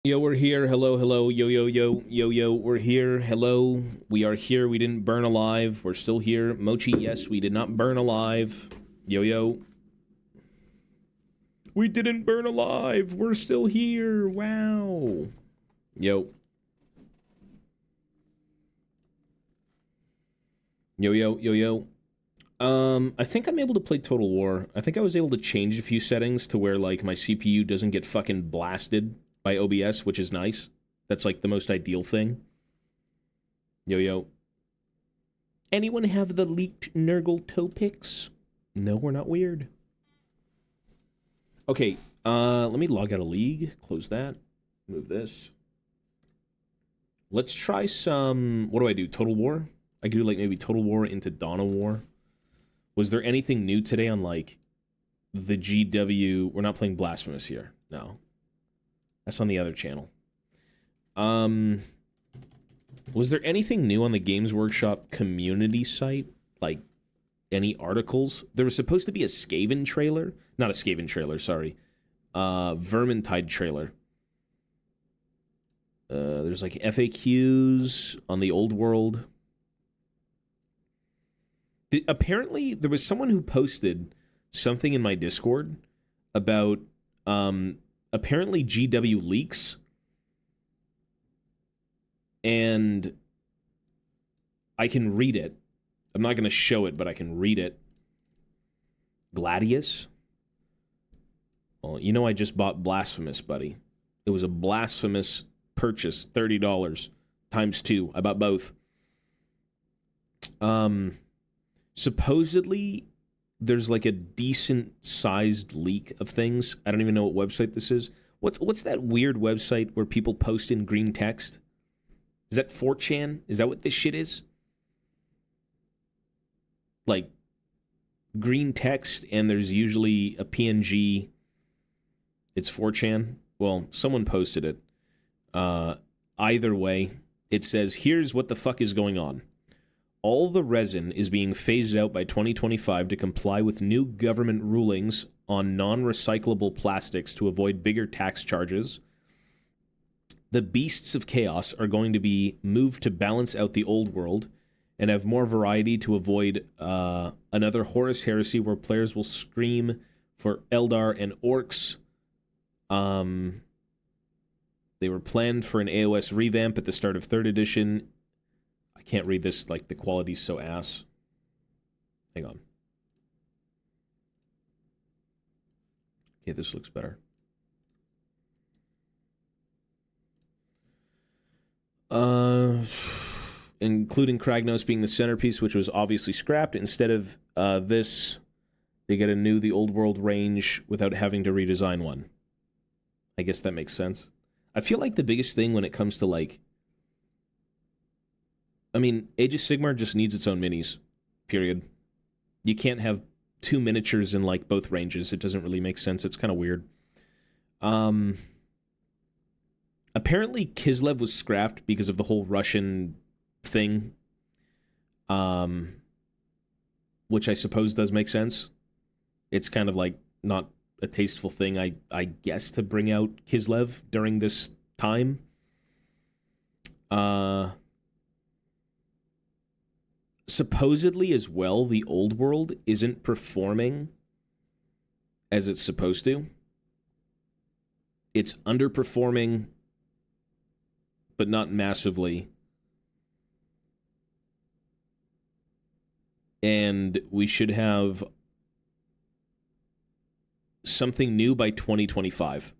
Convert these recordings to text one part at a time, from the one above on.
Yo, we're here. Hello, hello. Yo, yo, yo, yo, yo. We're here. Hello. We are here. We didn't burn alive. We're still here. Mochi, yes, we did not burn alive. Yo, yo. We didn't burn alive. We're still here. Wow. Yo. Yo, yo, yo, yo. I think I'm able to play Total War. I think I was able to change a few settings to where, like, my CPU doesn't get fucking blasted by OBS, which is nice. That's, like, the most ideal thing. Yo, yo. Anyone have the leaked Nurgle toe pics? No, we're not weird. Okay, let me log out of League. Close that. Move this. Let's try some... What do I do? Total War? I could do, like, maybe Total War into Dawn of War. Was there anything new today on, like, the GW... We're not playing Blasphemous here. No. That's on the other channel. Was there anything new on the Games Workshop community site? Like, any articles? There was supposed to be a Skaven trailer. Not a Skaven trailer, sorry. Vermintide trailer. There's, like, FAQs on the old world. Apparently, there was someone who posted something in my Discord about, apparently GW leaks. And I can read it. I'm not going to show it, but I can read it. Gladius? Well, you know I just bought Blasphemous, buddy. It was a Blasphemous purchase, $30 times 2. I bought both. Supposedly, there's like a decent-sized leak of things. I don't even know what website this is. What's that weird website where people post in green text? Is that 4chan? Is that what this shit is? Like, green text, and there's usually a PNG. It's 4chan. Well, someone posted it. Either way, it says, here's what the fuck is going on. All the resin is being phased out by 2025 to comply with new government rulings on non-recyclable plastics to avoid bigger tax charges. The beasts of chaos are going to be moved to balance out the old world and have more variety to avoid another Horus heresy where players will scream for Eldar and orcs. They were planned for an AOS revamp at the start of 3rd edition. I can't read this, like, the quality's so ass. Hang on. Okay, this looks better. Including Kragnos being the centerpiece, which was obviously scrapped. Instead of this, they get a new The Old World range without having to redesign one. I guess that makes sense. I feel like the biggest thing when it comes to, like... I mean, Age of Sigmar just needs its own minis. Period. You can't have 2 miniatures in, like, both ranges. It doesn't really make sense. It's kind of weird. Apparently, Kislev was scrapped because of the whole Russian thing, which I suppose does make sense. It's kind of like not a tasteful thing, I guess, to bring out Kislev during this time. Supposedly as well, the old world isn't performing as it's supposed to. It's underperforming, but not massively. And we should have something new by 2025.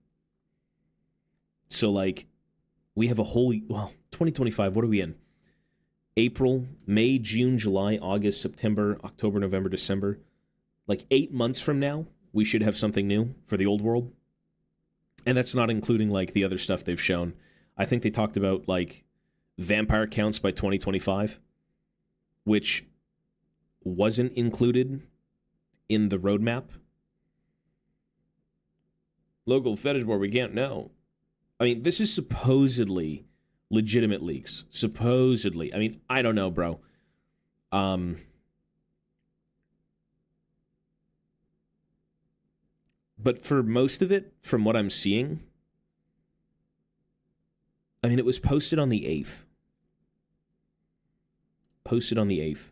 So, like, we have a whole... Well, 2025, what are we in? April, May, June, July, August, September, October, November, December. Like, 8 months from now, we should have something new for the old world. And that's not including, like, the other stuff they've shown. I think they talked about, like, vampire counts by 2025, which wasn't included in the roadmap. Local fetish board, we can't know. I mean, this is supposedly legitimate leaks. Supposedly. I mean, I don't know, bro. But for most of it, from what I'm seeing, I mean, it was posted on the 8th. Posted on the 8th.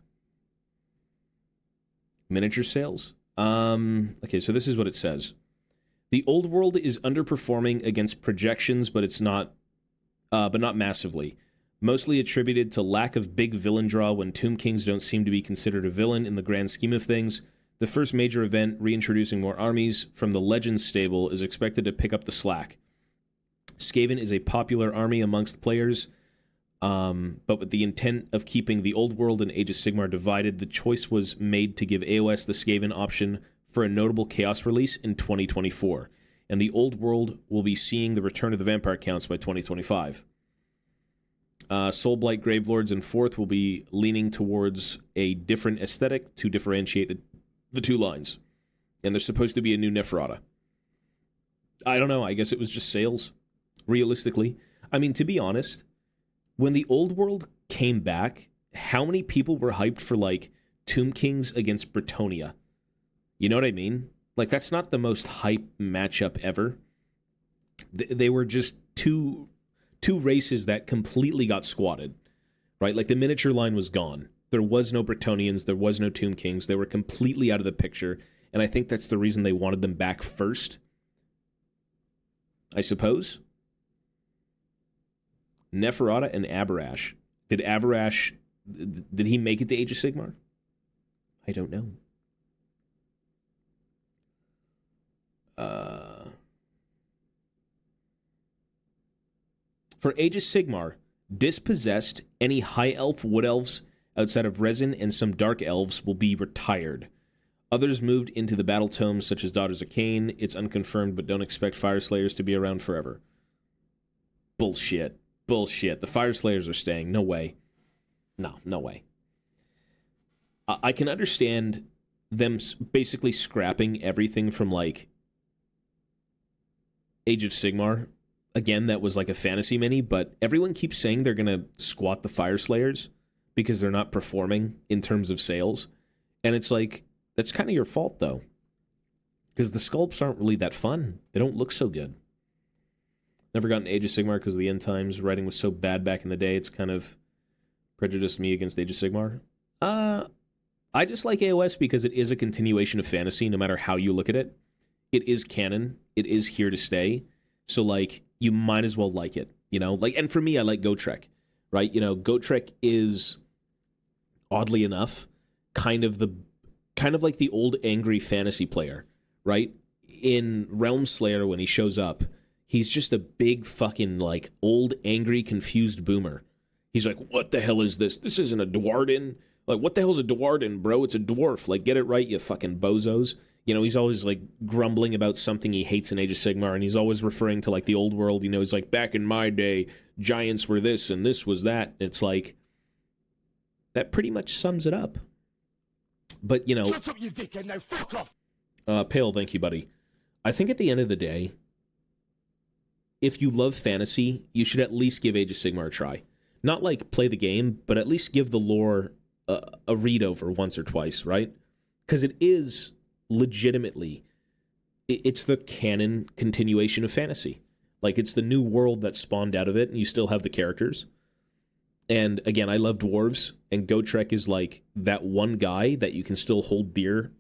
Miniature sales? Okay, so this is what it says. The old world is underperforming against projections, but not massively. Mostly attributed to lack of big villain draw when Tomb Kings don't seem to be considered a villain in the grand scheme of things. The first major event, reintroducing more armies from the Legends stable, is expected to pick up the slack. Skaven is a popular army amongst players, but with the intent of keeping the old world and Age of Sigmar divided, the choice was made to give AOS the Skaven option for a notable Chaos release in 2024, and the old world will be seeing the return of the Vampire Counts by 2025. Soulblight Gravelords and Fourth will be leaning towards a different aesthetic to differentiate the two lines. And there's supposed to be a new Neferata. I don't know, I guess it was just sales, realistically. I mean, to be honest, when the old world came back, how many people were hyped for, like, Tomb Kings against Bretonnia? You know what I mean? Like, that's not the most hype matchup ever. They were just two races that completely got squatted, right? Like, the miniature line was gone. There was no Bretonians. There was no Tomb Kings. They were completely out of the picture, and I think that's the reason they wanted them back first, I suppose. Neferata and Aberash. Did he make it to Age of Sigmar? I don't know. For Age of Sigmar, dispossessed, any high elf, wood elves outside of Resin and some dark elves will be retired. Others moved into the battle tomes, such as Daughters of Cain. It's unconfirmed, but don't expect Fire Slayers to be around forever. Bullshit. The Fire Slayers are staying. No way. No way. I can understand them basically scrapping everything from, like, Age of Sigmar. Again, that was like a fantasy mini, but everyone keeps saying they're going to squat the Fire Slayers because they're not performing in terms of sales. And it's like, that's kind of your fault, though. Because the sculpts aren't really that fun. They don't look so good. Never gotten Age of Sigmar because the end times writing was so bad back in the day. It's kind of prejudiced me against Age of Sigmar. I just like AOS because it is a continuation of fantasy, no matter how you look at it. It is canon. It is here to stay. So, like, you might as well like it, you know? Like, and for me, I like Gotrek, right? You know, Gotrek is, oddly enough, kind of like the old angry fantasy player, right? In Realm Slayer, when he shows up, he's just a big fucking, like, old, angry, confused boomer. He's like, what the hell is this? This isn't a Dwarden. Like, what the hell's a Dwarden, bro? It's a dwarf. Like, get it right, you fucking bozos. You know, he's always, like, grumbling about something he hates in Age of Sigmar, and he's always referring to, like, the old world. You know, he's like, back in my day, giants were this, and this was that. It's like, that pretty much sums it up. But, you know... Shut up, you dickhead, now fuck off! Pale, thank you, buddy. I think at the end of the day, if you love fantasy, you should at least give Age of Sigmar a try. Not, like, play the game, but at least give the lore a read-over once or twice, right? Because it is... legitimately, it's the canon continuation of fantasy. Like, it's the new world that spawned out of it, and you still have the characters. And again, I love dwarves, and Gotrek is like that one guy that you can still hold dear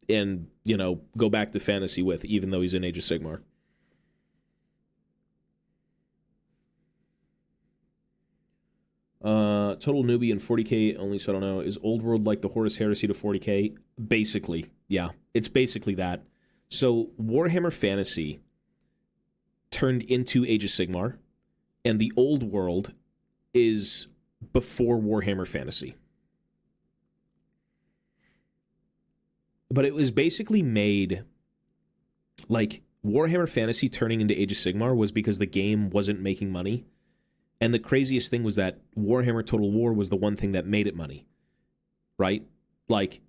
and, you know, go back to fantasy with, even though he's in Age of Sigmar. Total newbie in 40k only, so I don't know. Is Old World like the Horus Heresy to 40k? Basically, yeah. It's basically that. So Warhammer Fantasy turned into Age of Sigmar, and the Old World is before Warhammer Fantasy. But it was basically made, like, Warhammer Fantasy turning into Age of Sigmar was because the game wasn't making money. And the craziest thing was that Warhammer Total War was the one thing that made it money, right? Like,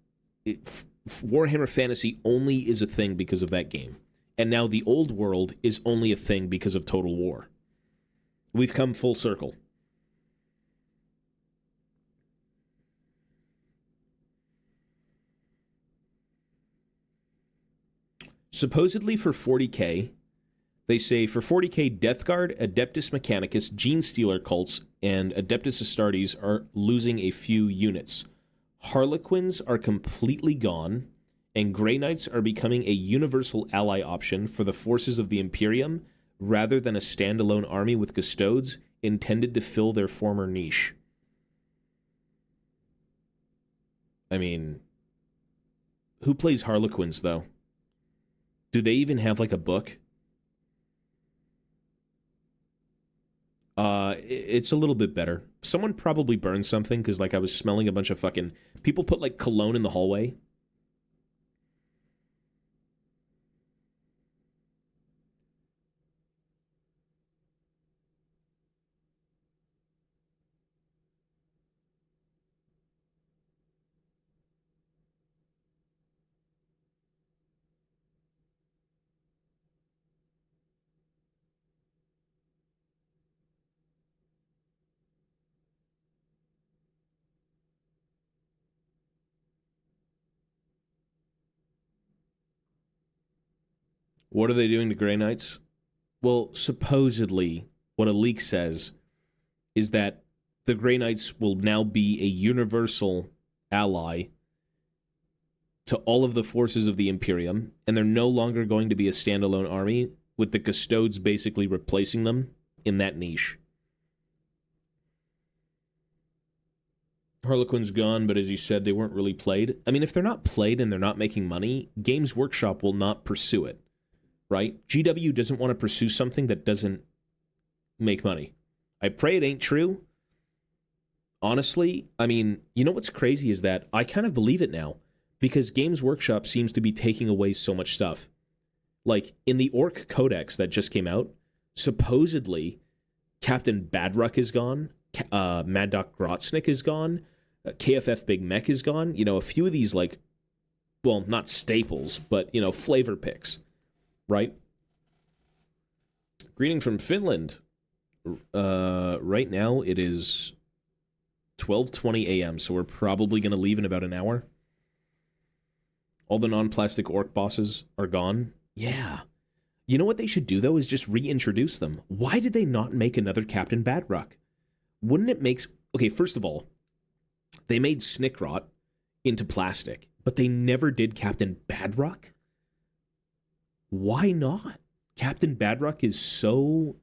Warhammer Fantasy only is a thing because of that game. And now the Old World is only a thing because of Total War. We've come full circle. Supposedly for 40k, They say for 40k, Death Guard, Adeptus Mechanicus, Gene Stealer cults, and Adeptus Astartes are losing a few units. Harlequins are completely gone, and Grey Knights are becoming a universal ally option for the forces of the Imperium rather than a standalone army with custodes intended to fill their former niche. I mean, who plays Harlequins, though? Do they even have, like, a book? It's a little bit better. Someone probably burned something, because, like, I was smelling a bunch of fucking... People put, like, cologne in the hallway. What are they doing to Grey Knights? Well, supposedly, what a leak says is that the Grey Knights will now be a universal ally to all of the forces of the Imperium, and they're no longer going to be a standalone army, with the Custodes basically replacing them in that niche. Harlequin's gone, but as you said, they weren't really played. I mean, if they're not played and they're not making money, Games Workshop will not pursue it, right? GW doesn't want to pursue something that doesn't make money. I pray it ain't true. Honestly, I mean, you know what's crazy is that I kind of believe it now, because Games Workshop seems to be taking away so much stuff. Like, in the Orc Codex that just came out, supposedly, Captain Badruck is gone, Mad Doc Grotznick is gone, KFF Big Mech is gone. You know, a few of these, like, well, not staples, but, you know, flavor picks, right? Greeting from Finland. Right now, it is 12:20 a.m., so we're probably going to leave in about an hour. All the non-plastic orc bosses are gone. Yeah. You know what they should do, though, is just reintroduce them. Why did they not make another Captain Badruck? Wouldn't it make... Okay, first of all, they made Snickrot into plastic, but they never did Captain Badruck? Why not? Captain Badruck is so...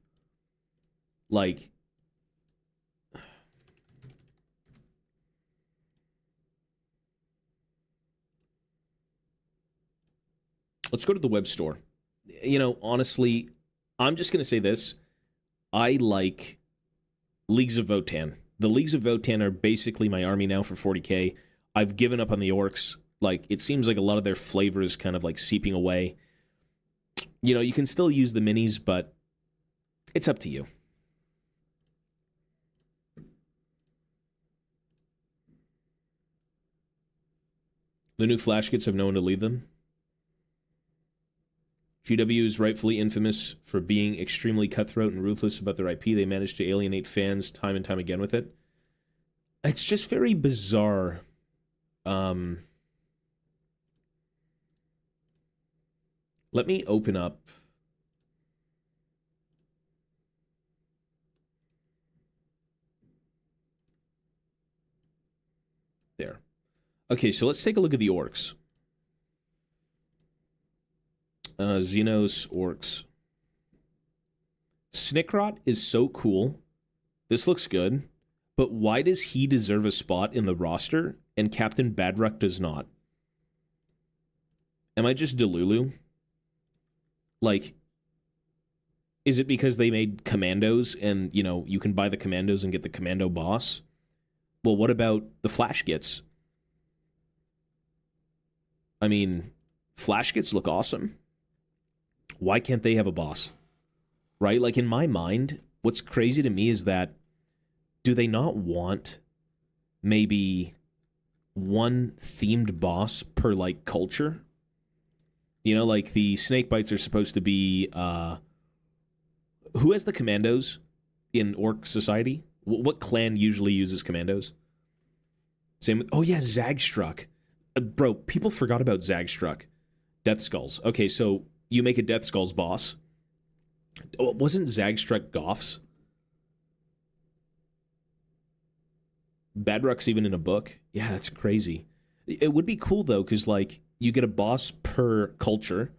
like... Let's go to the web store. You know, honestly, I'm just going to say this. I like Leagues of Votann. The Leagues of Votann are basically my army now for 40k. I've given up on the orcs. Like, it seems like a lot of their flavor is kind of like seeping away. You know, you can still use the minis, but it's up to you. The new Flash kits have no one to lead them. GW is rightfully infamous for being extremely cutthroat and ruthless about their IP. They manage to alienate fans time and time again with it. It's just very bizarre. Let me open up. There. Okay, so let's take a look at the orcs. Xenos orcs. Snickrot is so cool. This looks good. But why does he deserve a spot in the roster and Captain Badruck does not? Am I just Delulu? Like, is it because they made commandos and, you know, you can buy the commandos and get the commando boss? Well, what about the Flash Gits? I mean, Flash Gits look awesome. Why can't they have a boss? Right? Like, in my mind, what's crazy to me is that, do they not want maybe one themed boss per, like, culture? You know, like, the Snakebites are supposed to be, who has the commandos in Orc Society? What clan usually uses commandos? Same with, oh yeah, Zagstruck. Bro, people forgot about Zagstruck. Death Skulls. Okay, so you make a Death Skulls boss, Oh, wasn't Zagstruck Goffs? Badrock's even in a book. Yeah, that's crazy. It would be cool though, because like you get a boss per culture,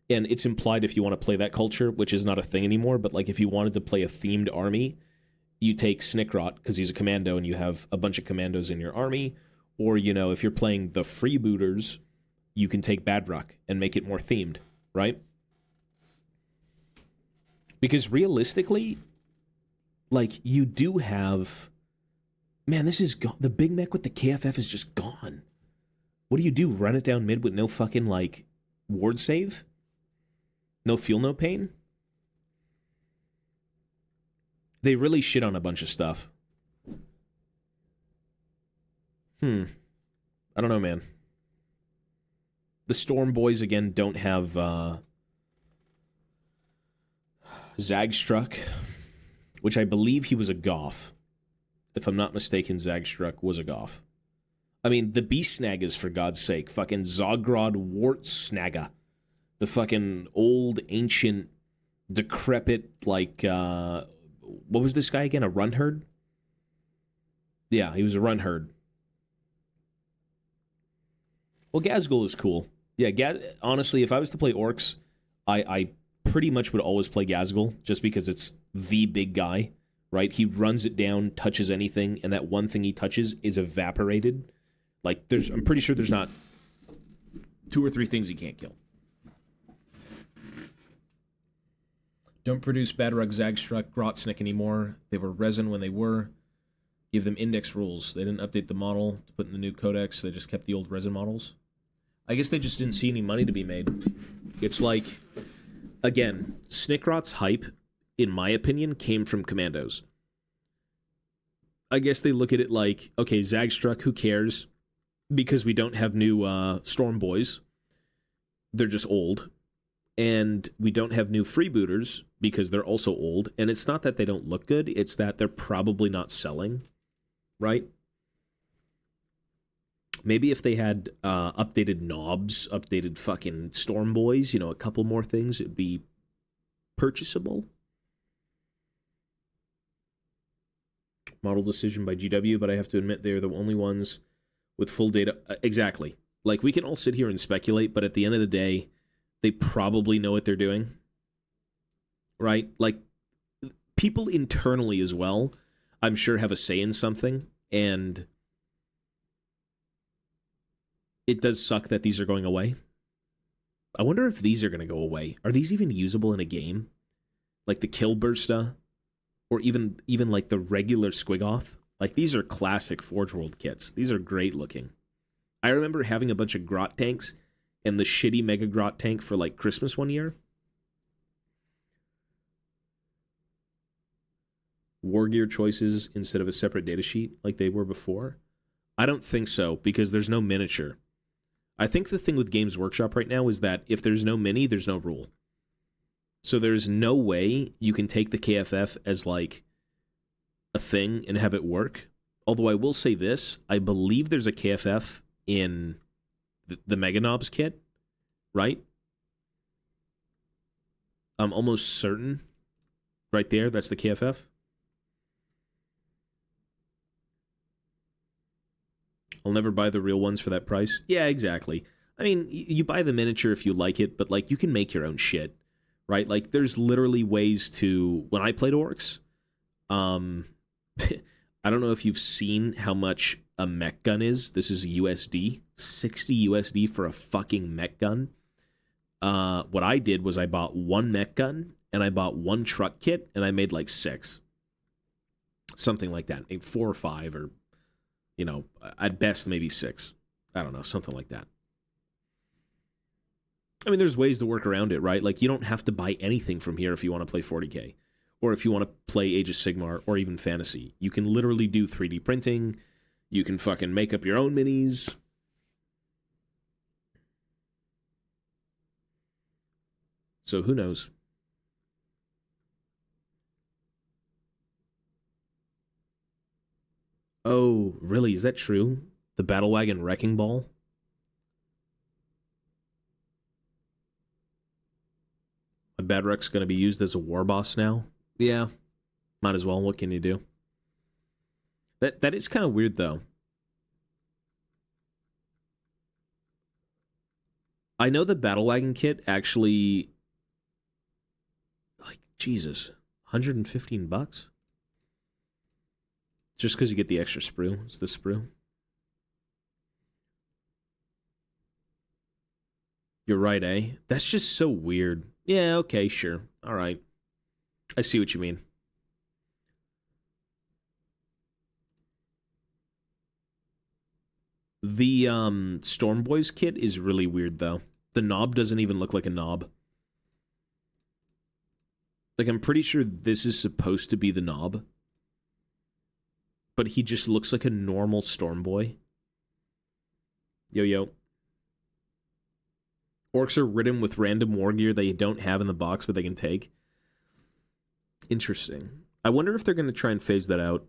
and it's implied if you want to play that culture, which is not a thing anymore. But like if you wanted to play a themed army, you take Snickrot because he's a commando, and you have a bunch of commandos in your army. Or you know, if you're playing the freebooters, you can take Badrock and make it more themed, right? Because realistically, like you do have, man, this is the big mech with the KFF is just gone. What do? Run it down mid with no fucking like ward save? No fuel, no pain? They really shit on a bunch of stuff. I don't know, man. The Storm Boys again don't have Zagstruck, which I believe he was a Goff. If I'm not mistaken, Zagstruck was a Goff. I mean, the Beast Snaggas, for God's sake. Fucking Zogrod Wart Snagga. The fucking old, ancient, decrepit, like, what was this guy again? A Runherd? Yeah, he was a Runherd. Well, Gazgul is cool. Yeah, honestly, if I was to play Orcs, I pretty much would always play Gazgul, just because it's the big guy, right? He runs it down, touches anything, and that one thing he touches is evaporated. Like, I'm pretty sure there's not 2 or 3 things he can't kill. Don't produce Badrug, Zagstruck, Grotsnick anymore. They were resin when they were. Give them index rules. They didn't update the model to put in the new codex. They just kept the old resin models. I guess they just didn't see any money to be made. It's like, again, Snickrot's hype, in my opinion, came from Commandos. I guess they look at it like, okay, Zagstruck, who cares? Because we don't have new Storm Boys. They're just old. And we don't have new freebooters because they're also old. And it's not that they don't look good, it's that they're probably not selling, right? Maybe if they had updated knobs, updated fucking Storm Boys, you know, a couple more things, it'd be purchasable. Model decision by GW, but I have to admit they're the only ones with full data. Exactly. Like, we can all sit here and speculate, but at the end of the day, they probably know what they're doing, right? Like, people internally as well, I'm sure, have a say in something, and it does suck that these are going away. I wonder if these are going to go away. Are these even usable in a game? Like the Killbursta, or even like the regular Squigoth? Like, these are classic Forge World kits. These are great looking. I remember having a bunch of Grot tanks and the shitty Mega Grot tank for like Christmas one year. War gear choices instead of a separate datasheet like they were before? I don't think so, because there's no miniature. I think the thing with Games Workshop right now is that if there's no mini, there's no rule. So there's no way you can take the KFF as like a thing and have it work. Although I will say this, I believe there's a KFF in the Mega Knobs kit, right? I'm almost certain. Right there, that's the KFF. I'll never buy the real ones for that price. Yeah, exactly. I mean, you buy the miniature if you like it, but like, you can make your own shit, right? Like, there's literally ways to, when I played Orcs, I don't know if you've seen how much a mech gun is. This is USD. 60 USD for a fucking mech gun. What I did was I bought one mech gun, and I bought one truck kit, and I made like 6. Something like that. Maybe 4 or 5, or, you know, at best maybe 6. I don't know, something like that. I mean, there's ways to work around it, right? Like, you don't have to buy anything from here if you want to play 40K. Or if you want to play Age of Sigmar, or even Fantasy. You can literally do 3D printing. You can fucking make up your own minis. So who knows? Oh, really? Is that true? The Battle Wagon Wrecking Ball? Bedrock's going to be used as a war boss now. Yeah, might as well. What can you do? That is kind of weird, though. I know the Battle Wagon kit actually, like, Jesus, $115? Just because you get the extra sprue. It's the sprue. You're right, eh? That's just so weird. Yeah, okay, sure. All right. I see what you mean. The Storm Boys kit is really weird, though. The knob doesn't even look like a knob. Like, I'm pretty sure this is supposed to be the knob. But he just looks like a normal Storm Boy. Yo, yo. Orcs are ridden with random war gear they don't have in the box, but they can take. Interesting. I wonder if they're going to try and phase that out.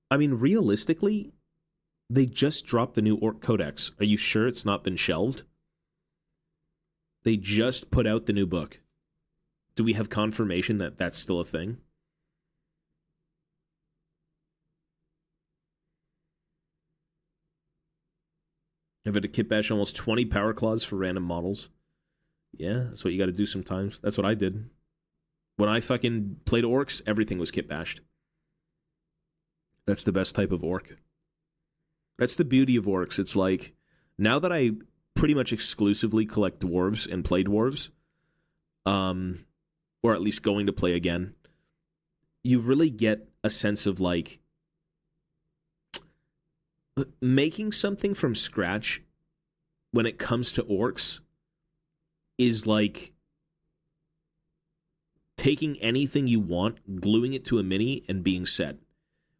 I mean, realistically, they just dropped the new Orc Codex. Are you sure it's not been shelved? They just put out the new book. Do we have confirmation that that's still a thing? I've had to kit bash almost 20 power claws for random models. Yeah, that's what you got to do sometimes. That's what I did. When I fucking played orcs, everything was kit bashed. That's the best type of orc. That's the beauty of orcs. It's like, now that I pretty much exclusively collect dwarves and play dwarves, or at least going to play again, you really get a sense of, like, making something from scratch when it comes to orcs is like taking anything you want, gluing it to a mini, and being set.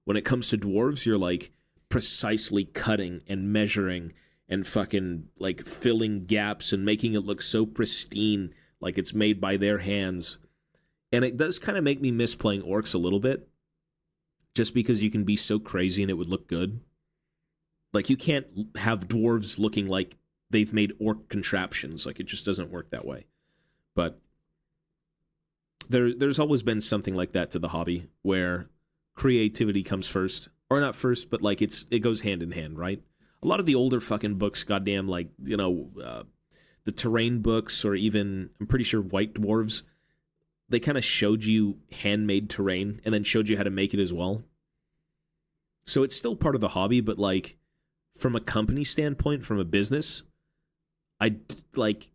When it comes to dwarves, you're like precisely cutting and measuring and fucking like filling gaps and making it look so pristine, like it's made by their hands. And it does kind of make me miss playing orcs a little bit, just because you can be so crazy and it would look good. Like, you can't have dwarves looking like they've made orc contraptions. Like, it just doesn't work that way. But there's always been something like that to the hobby, where creativity comes first. Or not first, but, like, it goes hand in hand, right? A lot of the older fucking books, goddamn, like, you know, the terrain books, or even, I'm pretty sure, White Dwarves, they kind of showed you handmade terrain and then showed you how to make it as well. So it's still part of the hobby, but, like, from a company standpoint, from a business, they'd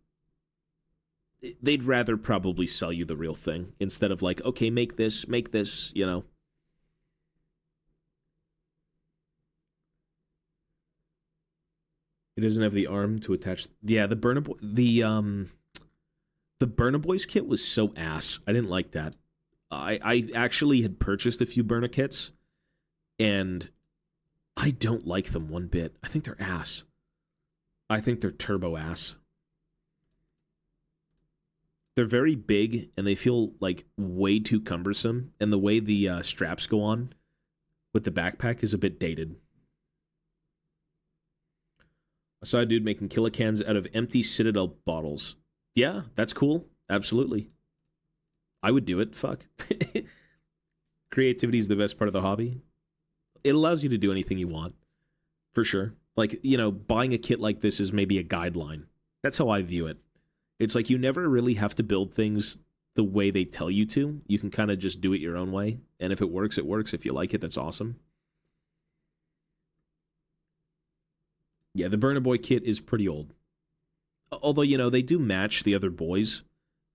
rather probably sell you the real thing instead of like, okay, make this, you know. It doesn't have the arm to attach. Yeah, the Burna Boys kit was so ass. I didn't like that. I actually had purchased a few Burna kits, and I don't like them one bit. I think they're ass. I think they're turbo ass. They're very big, and they feel like way too cumbersome, and the way the straps go on with the backpack is a bit dated. I saw a dude making kilocans out of empty Citadel bottles. Yeah, that's cool. Absolutely. I would do it. Fuck. Creativity is the best part of the hobby. It allows you to do anything you want, for sure. Like, you know, buying a kit like this is maybe a guideline. That's how I view it. It's like you never really have to build things the way they tell you to. You can kind of just do it your own way. And if it works, it works. If you like it, that's awesome. Yeah, the Burna Boy kit is pretty old. Although, you know, they do match the other boys.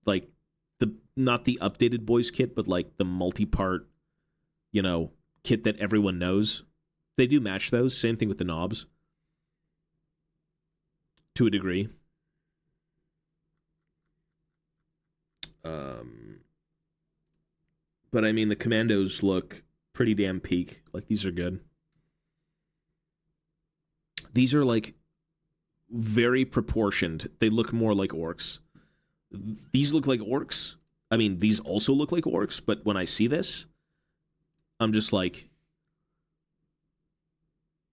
Like, not the updated boys kit, but like the multi-part, you know, kit that everyone knows. They do match those. Same thing with the knobs. To a degree. But I mean, the commandos look pretty damn peak. Like, these are good. These are like very proportioned. They look more like orcs. These look like orcs. I mean, these also look like orcs, but when I see this, I'm just like,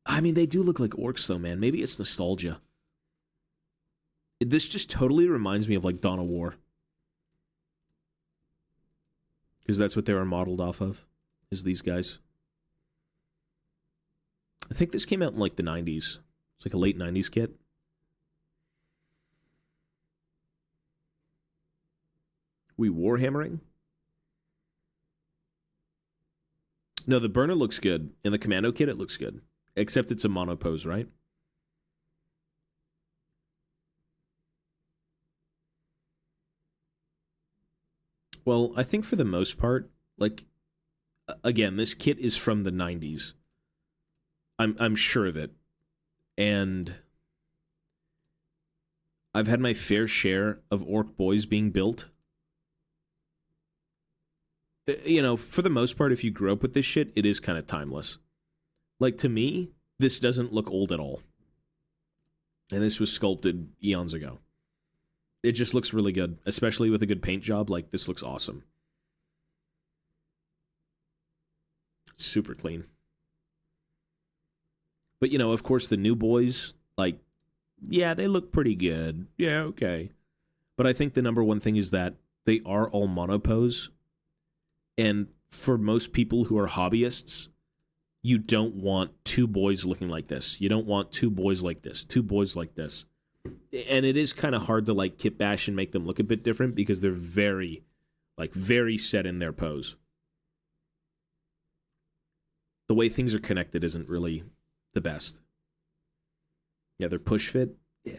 I mean, they do look like orcs though, man. Maybe it's nostalgia. This just totally reminds me of like Dawn of War. because that's what they were modeled off of, is these guys. I think this came out in like the 90s. It's like a late 90s kit. We warhammering? No, the burner looks good. In the commando kit, it looks good. Except it's a mono pose, right? Well, I think for the most part, like, again, this kit is from the 90s. I'm sure of it. And I've had my fair share of orc boys being built. You know, for the most part, if you grew up with this shit, it is kind of timeless. Like, to me, this doesn't look old at all. And this was sculpted eons ago. It just looks really good, especially with a good paint job. Like, this looks awesome. Super clean. But, you know, of course, the new boys, like, yeah, they look pretty good. Yeah, okay. But I think the number one thing is that they are all monopose. And for most people who are hobbyists, you don't want two boys looking like this. You don't want two boys like this, two boys like this. And it is kind of hard to, like, kit bash and make them look a bit different because they're very, like, very set in their pose. The way things are connected isn't really the best. Yeah, they're push fit. Yeah.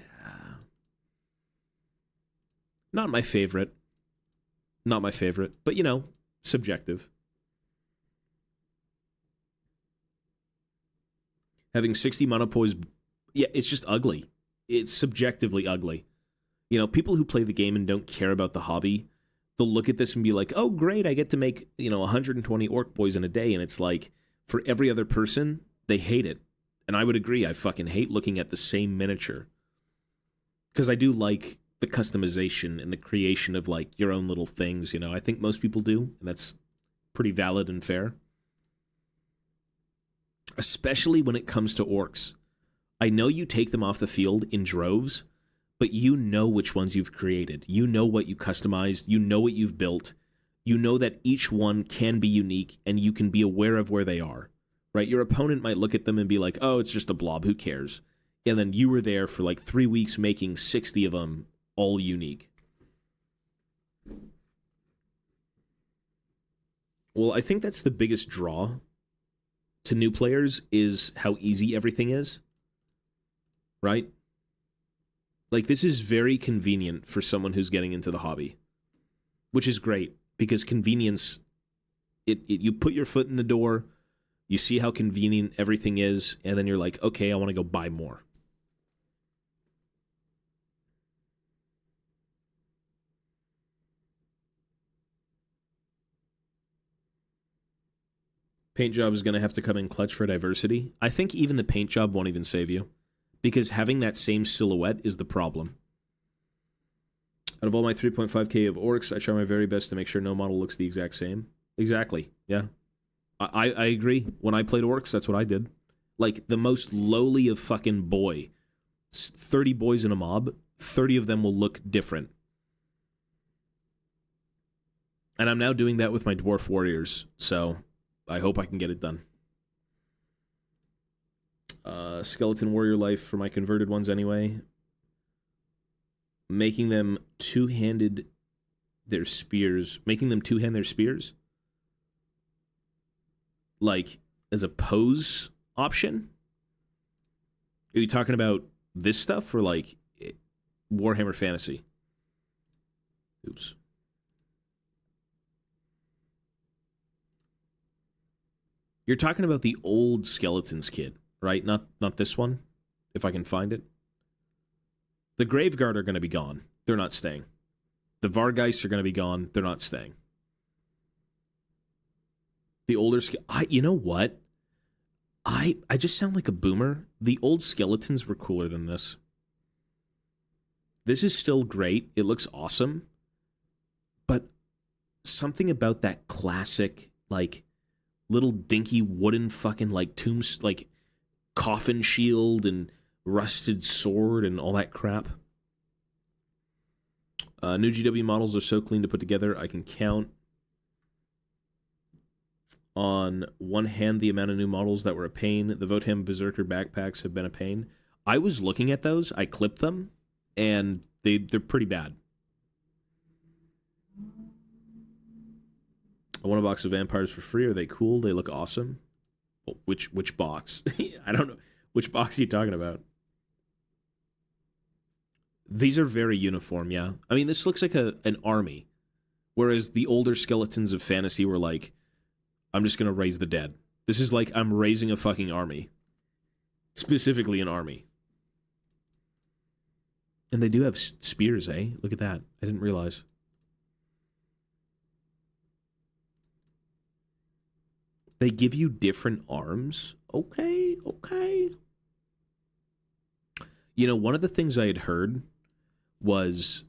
Not my favorite. Not my favorite. But, you know, subjective. Having 60 monopose, yeah, it's just ugly. It's subjectively ugly. You know, people who play the game and don't care about the hobby, they'll look at this and be like, oh, great, I get to make, you know, 120 orc boys in a day. And it's like, for every other person, they hate it. And I would agree, I fucking hate looking at the same miniature. Because I do like the customization and the creation of, like, your own little things, you know. I think most people do, and that's pretty valid and fair. Especially when it comes to orcs. I know you take them off the field in droves, but you know which ones you've created. You know what you customized. You know what you've built. You know that each one can be unique, and you can be aware of where they are. Right? Your opponent might look at them and be like, oh, it's just a blob, who cares? And then you were there for like 3 weeks making 60 of them all unique. Well, I think that's the biggest draw to new players is how easy everything is. Right? Like, this is very convenient for someone who's getting into the hobby. Which is great, because convenience, you put your foot in the door, you see how convenient everything is, and then you're like, okay, I want to go buy more. Paint job is going to have to come in clutch for diversity. I think even the paint job won't even save you, because having that same silhouette is the problem. Out of all my 3.5k of orcs, I try my very best to make sure no model looks the exact same. Exactly, yeah. I agree. When I played orcs, that's what I did. Like, the most lowly of fucking boy. 30 boys in a mob, 30 of them will look different. And I'm now doing that with my dwarf warriors, so I hope I can get it done. Skeleton warrior life for my converted ones anyway. Making them two-handed their spears. Making them two-hand their spears? Like, as a pose option? Are you talking about this stuff or, like, Warhammer Fantasy? Oops. You're talking about the old Skeletons kit, right? Not this one, if I can find it. The Graveguard are going to be gone. They're not staying. The Vargeist are going to be gone. They're not staying. The older... you know what? I just sound like a boomer. The old Skeletons were cooler than this. This is still great. It looks awesome. But something about that classic, like, little dinky wooden fucking, like, tombs, like, coffin shield and rusted sword and all that crap. New GW models are so clean to put together, I can count On one hand, the amount of new models that were a pain. The Votem Berserker backpacks have been a pain. I was looking at those. I clipped them, and they're pretty bad. I want a box of vampires for free. Are they cool? They look awesome. Well, which box? I don't know. Which box are you talking about? These are very uniform, yeah. I mean, this looks like an army. Whereas the older skeletons of fantasy were like, I'm just going to raise the dead. This is like, I'm raising a fucking army. Specifically an army. And they do have spears, eh? Look at that. I didn't realize. They give you different arms? Okay. You know, one of the things I had heard was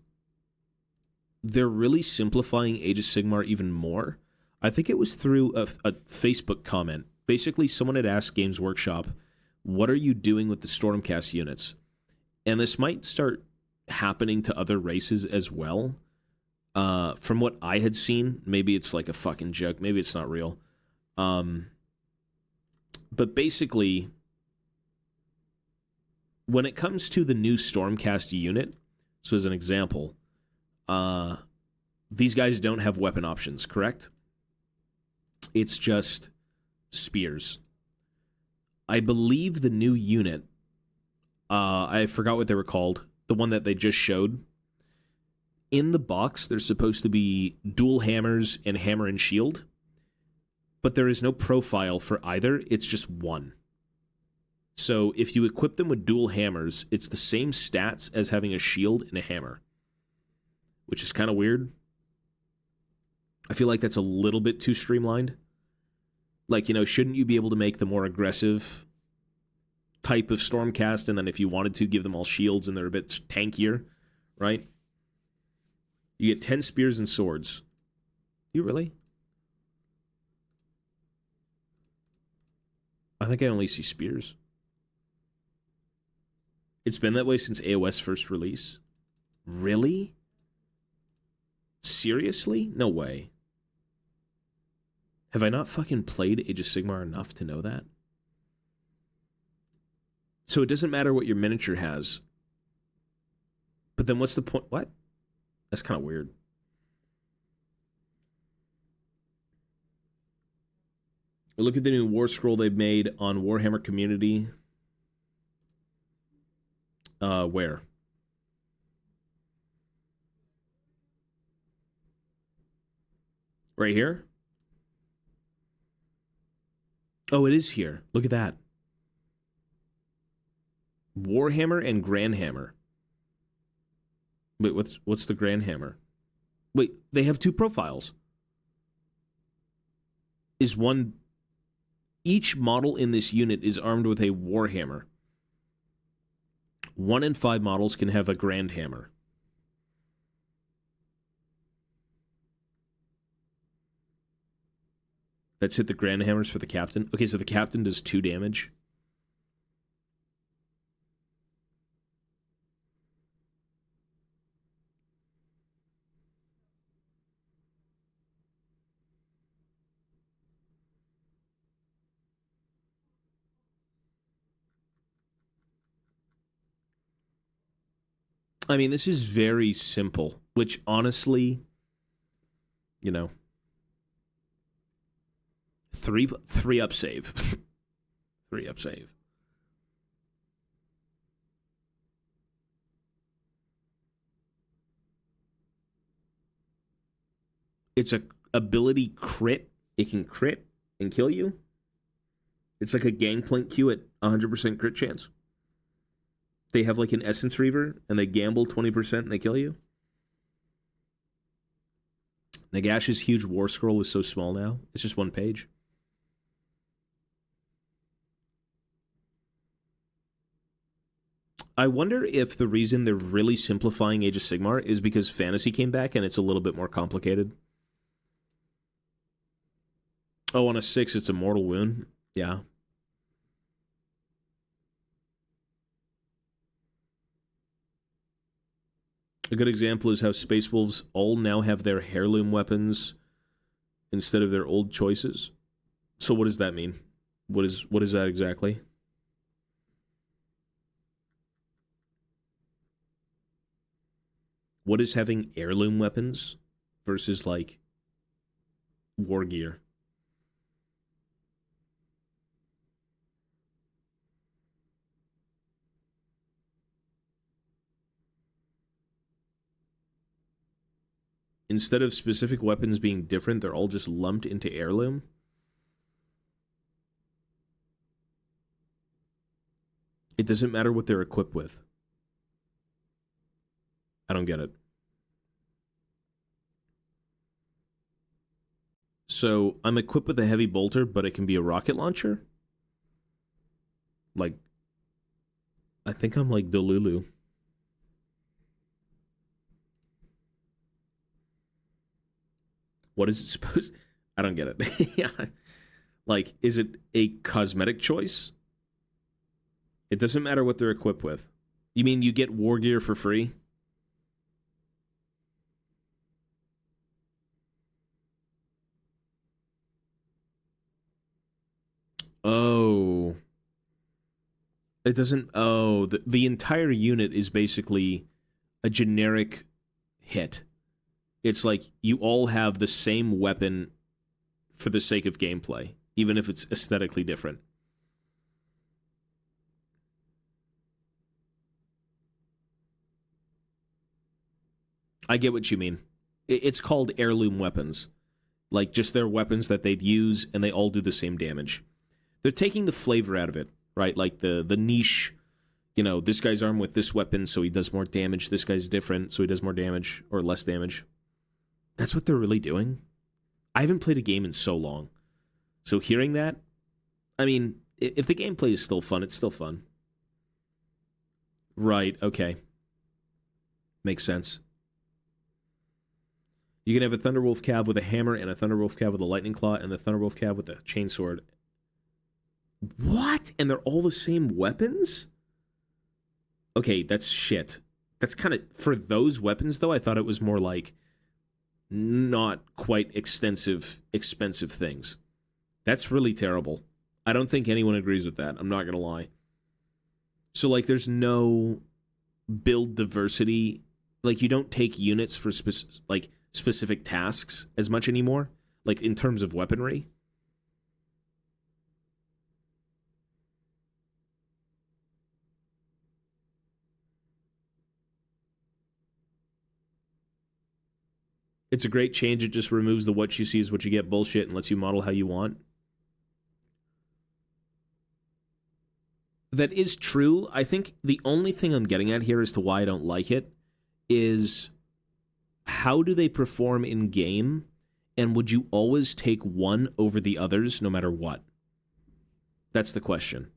they're really simplifying Age of Sigmar even more. I think it was through a Facebook comment. Basically, someone had asked Games Workshop, what are you doing with the Stormcast units? And this might start happening to other races as well. From what I had seen, maybe it's like a fucking joke. Maybe it's not real. But basically, when it comes to the new Stormcast unit, so as an example, these guys don't have weapon options, correct? It's just spears. I believe the new unit, I forgot what they were called, the one that they just showed. In the box, there's supposed to be dual hammers and hammer and shield, but there is no profile for either. It's just one. So if you equip them with dual hammers, it's the same stats as having a shield and a hammer, which is kind of weird. I feel like that's a little bit too streamlined. Like, you know, shouldn't you be able to make the more aggressive type of Stormcast, and then if you wanted to, give them all shields and they're a bit tankier, right? You get 10 spears and swords. You really? I think I only see spears. It's been that way since AOS first release. Really? Seriously? No way. Have I not fucking played Age of Sigmar enough to know that? So it doesn't matter what your miniature has. But then what's the point? What? That's kind of weird. Look at the new War Scroll they've made on Warhammer Community. Where? Right here? Oh, it is here. Look at that. Warhammer and Grandhammer. Wait, what's the Grandhammer? Wait, they have two profiles. Is one... Each model in this unit is armed with a Warhammer. 1 in 5 models can have a Grandhammer. That's it, the Grandhammers for the captain. Okay, so the captain does 2 damage. I mean, this is very simple, which honestly, you know, 3 up save. 3 up save. It's a ability crit. It can crit and kill you. It's like a Gangplank Q at 100% crit chance. They have like an Essence Reaver, and they gamble 20% and they kill you. Nagash's huge War Scroll is so small now. It's just 1 page. I wonder if the reason they're really simplifying Age of Sigmar is because Fantasy came back and it's a little bit more complicated. Oh, on a 6, it's a mortal wound. Yeah. A good example is how Space Wolves all now have their heirloom weapons instead of their old choices. So what does that mean? What is that exactly? What is having heirloom weapons versus like war gear? Instead of specific weapons being different, they're all just lumped into heirloom? It doesn't matter what they're equipped with. I don't get it. So I'm equipped with a heavy bolter, but it can be a rocket launcher? Like, I think I'm like Delulu. What is it supposed? I don't get it. Yeah. Like, is it a cosmetic choice? It doesn't matter what they're equipped with. You mean you get war gear for free? Oh. It doesn't. Oh, the entire unit is basically a generic hit. It's like you all have the same weapon for the sake of gameplay, even if it's aesthetically different. I get what you mean. It's called heirloom weapons. Like, just their weapons that they'd use, and they all do the same damage. They're taking the flavor out of it, right? Like the niche, you know, this guy's armed with this weapon, so he does more damage. This guy's different, so he does more damage or less damage. That's what they're really doing. I haven't played a game in so long. So hearing that, I mean, if the gameplay is still fun, it's still fun. Right, okay. Makes sense. You can have a Thunderwolf Cav with a hammer and a Thunderwolf Cav with a lightning claw and the Thunderwolf Cav with a chainsword. What? And they're all the same weapons? Okay, that's shit. That's kind of... For those weapons, though, I thought it was more like not quite expensive things. That's really terrible. I don't think anyone agrees with that. I'm not going to lie. So, like, there's no build diversity. Like, you don't take units for specific tasks as much anymore, like in terms of weaponry. It's a great change. It just removes the what you see is what you get bullshit and lets you model how you want. That is true. I think the only thing I'm getting at here as to why I don't like it is how do they perform in game, and would you always take one over the others no matter what? That's the question.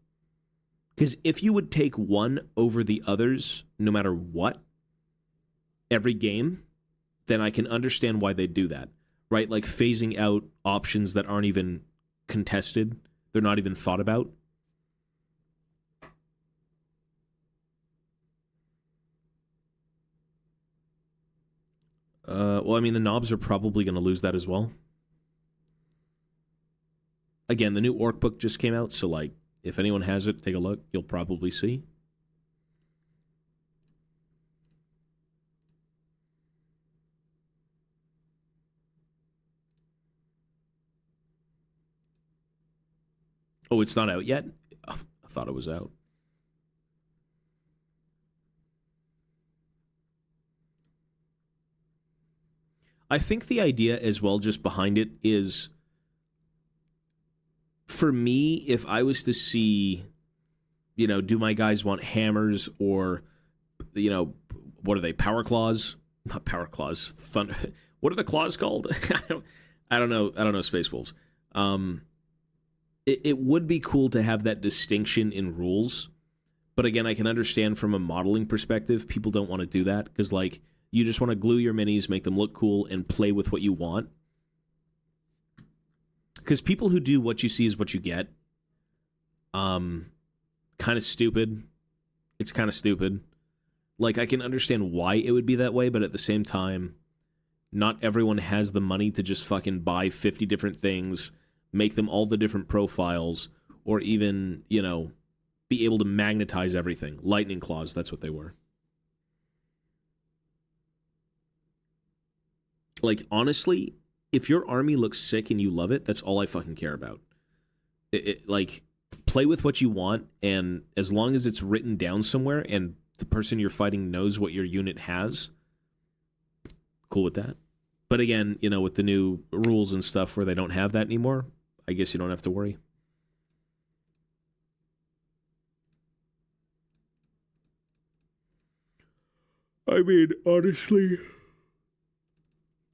Because if you would take one over the others no matter what, every game, then I can understand why they do that, right? Like phasing out options that aren't even contested, they're not even thought about. Well, I mean, the knobs are probably going to lose that as well. Again, the new Orc book just came out, so like, if anyone has it, take a look. You'll probably see. Oh, it's not out yet? Oh, I thought it was out. I think the idea as well just behind it is, for me, if I was to see, you know, do my guys want hammers or, you know, what are they, power claws? Not power claws, thunder. What are the claws called? I don't know Space Wolves. It would be cool to have that distinction in rules. But again, I can understand from a modeling perspective, people don't want to do that because, like, you just want to glue your minis, make them look cool, and play with what you want. Because people who do what you see is what you get, kind of stupid. It's kind of stupid. Like, I can understand why it would be that way, but at the same time, not everyone has the money to just fucking buy 50 different things, make them all the different profiles, or even, you know, be able to magnetize everything. Lightning claws, that's what they were. Like, honestly, if your army looks sick and you love it, that's all I fucking care about. Like, play with what you want, and as long as it's written down somewhere and the person you're fighting knows what your unit has, cool with that. But again, you know, with the new rules and stuff where they don't have that anymore, I guess you don't have to worry. I mean, honestly,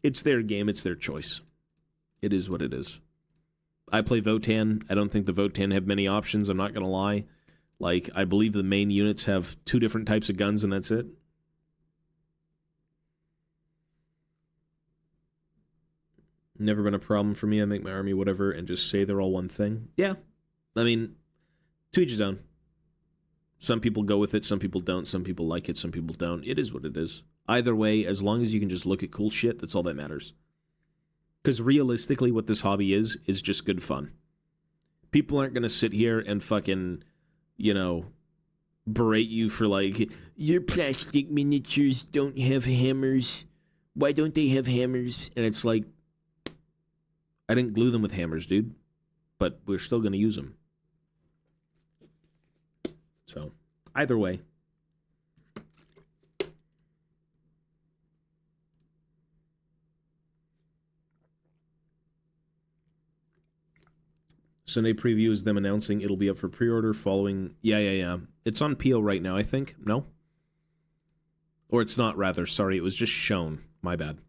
it's their game, it's their choice. It is what it is. I play Votann. I don't think the Votann have many options, I'm not going to lie. Like, I believe the main units have 2 different types of guns, and that's it. Never been a problem for me. I make my army whatever and just say they're all one thing. Yeah. I mean, to each his own. Some people go with it, some people don't, some people like it, some people don't. It is what it is. Either way, as long as you can just look at cool shit, that's all that matters. Because realistically, what this hobby is just good fun. People aren't going to sit here and fucking, you know, berate you for like, your plastic miniatures don't have hammers. Why don't they have hammers? And it's like, I didn't glue them with hammers, dude. But we're still going to use them. So, either way. Sunday preview is them announcing it'll be up for pre-order following... Yeah. It's on PO right now, I think. No? Or it's not, rather. Sorry, it was just shown. My bad.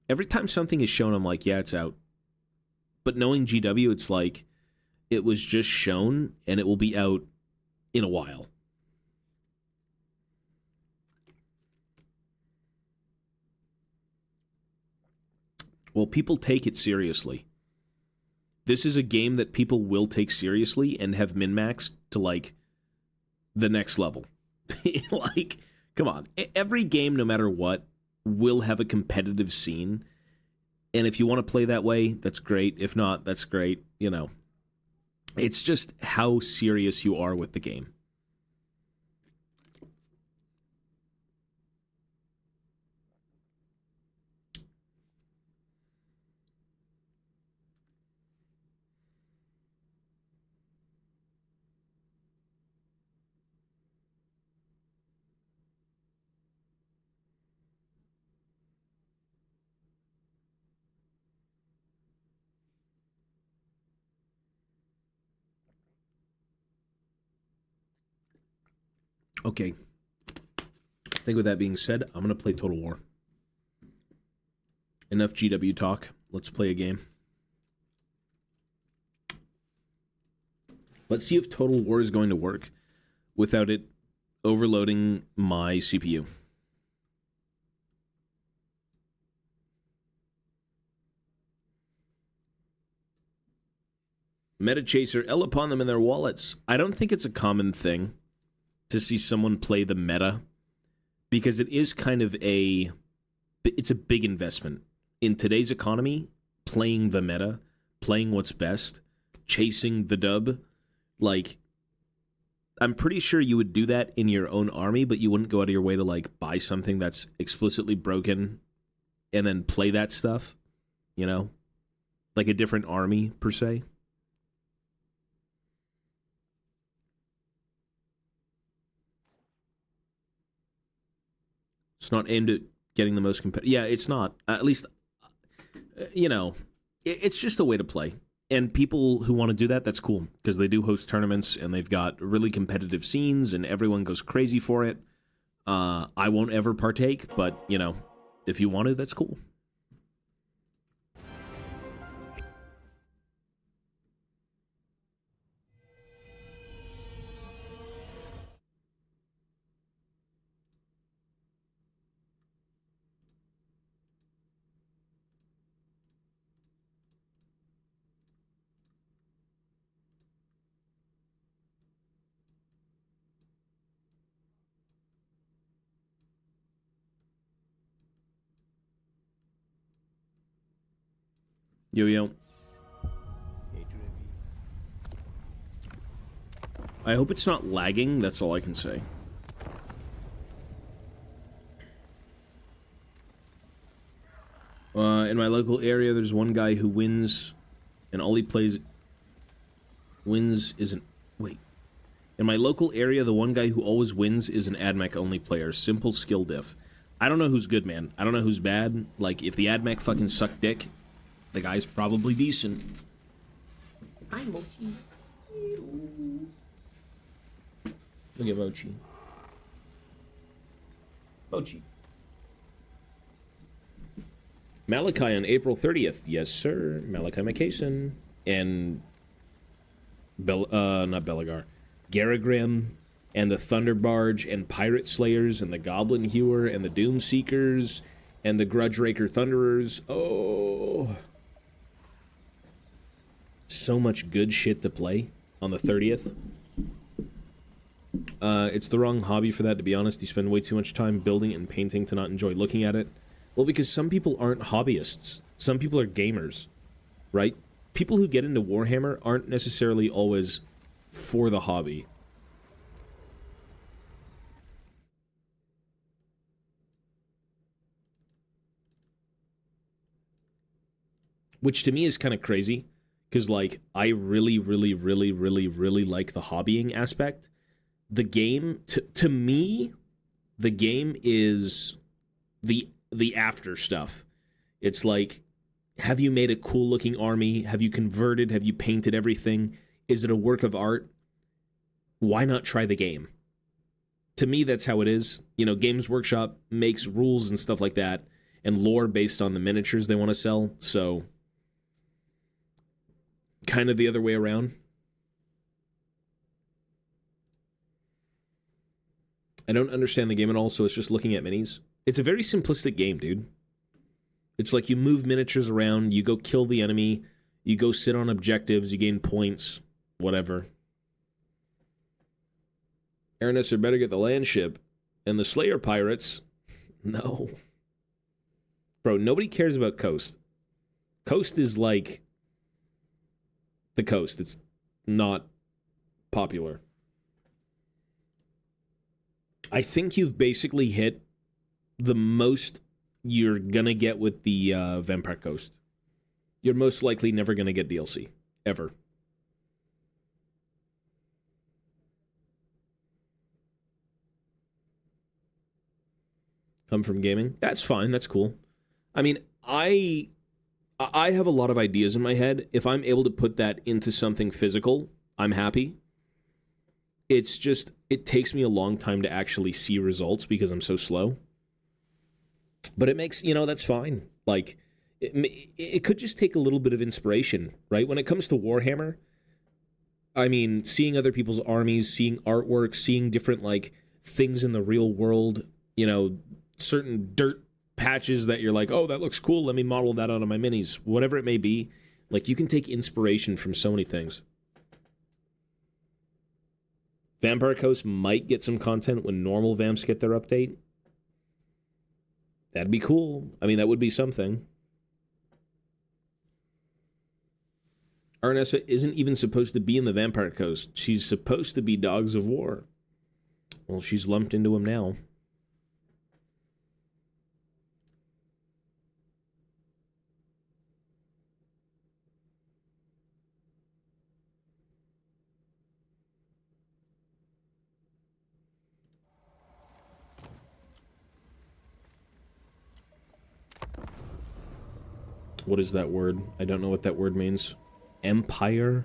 Every time something is shown, I'm like, yeah, it's out. But knowing GW, it's like, it was just shown, and it will be out in a while. Well, people take it seriously. This is a game that people will take seriously and have min-maxed to, like, the next level. Like, come on. Every game, no matter what, will have a competitive scene. And if you want to play that way, that's great. If not, that's great. You know, it's just how serious you are with the game. Okay. I think with that being said, I'm going to play Total War. Enough GW talk. Let's play a game. Let's see if Total War is going to work without it overloading my CPU. Meta Chaser, L upon them in their wallets. I don't think it's a common thing to see someone play the meta, because it is kind of it's a big investment. In today's economy, playing the meta, playing what's best, chasing the dub, like, I'm pretty sure you would do that in your own army, but you wouldn't go out of your way to, like, buy something that's explicitly broken and then play that stuff, you know? Like a different army, per se. It's not aimed at getting the most competitive. Yeah, it's not. At least, you know, it's just a way to play. And people who want to do that, that's cool, because they do host tournaments and they've got really competitive scenes and everyone goes crazy for it. I won't ever partake, but, you know, if you want to, that's cool. Yo. I hope it's not lagging, that's all I can say. In my local area, there's one guy who wins, and all he plays... Wins isn't... Wait. In my local area, the one guy who always wins is an AdMech-only player. Simple skill diff. I don't know who's good, man. I don't know who's bad. Like, if the AdMech fucking suck dick, the guy's probably decent. Hi, Mochi. Look at Mochi. Mochi. Malachi on April 30th. Yes, sir. Malachi McCason. And... not Belagar. Garagrim, and the Thunderbarge, and Pirate Slayers, and the Goblin Hewer, and the Doom Seekers, and the Grudge Raker Thunderers. Oh. So much good shit to play on the 30th. It's the wrong hobby for that, to be honest. You spend way too much time building and painting to not enjoy looking at it. Well, because some people aren't hobbyists. Some people are gamers, right? People who get into Warhammer aren't necessarily always for the hobby. Which to me is kind of crazy, because, like, I really, really, really, really, really like the hobbying aspect. The game, to me, the game is the after stuff. It's like, have you made a cool-looking army? Have you converted? Have you painted everything? Is it a work of art? Why not try the game? To me, that's how it is. You know, Games Workshop makes rules and stuff like that, and lore based on the miniatures they want to sell, so... kind of the other way around. I don't understand the game at all, so it's just looking at minis. It's a very simplistic game, dude. It's like you move miniatures around, you go kill the enemy, you go sit on objectives, you gain points, whatever. Aranus better get the land ship. And the Slayer Pirates, no. Bro, nobody cares about Coast. Coast is like the Coast. It's not popular. I think you've basically hit the most you're gonna get with the Vampire Coast. You're most likely never gonna get DLC. Ever. Come from gaming? That's fine, that's cool. I mean, I have a lot of ideas in my head. If I'm able to put that into something physical, I'm happy. It's just, it takes me a long time to actually see results because I'm so slow. But it makes, you know, that's fine. Like, it could just take a little bit of inspiration, right? When it comes to Warhammer, I mean, seeing other people's armies, seeing artwork, seeing different, like, things in the real world, you know, certain dirt patches that you're like, oh, that looks cool, let me model that onto my minis. Whatever it may be, like, you can take inspiration from so many things. Vampire Coast might get some content when normal Vamps get their update. That'd be cool. I mean, that would be something. Arnessa isn't even supposed to be in the Vampire Coast. She's supposed to be Dogs of War. Well, she's lumped into him now. What is that word? I don't know what that word means. Empire?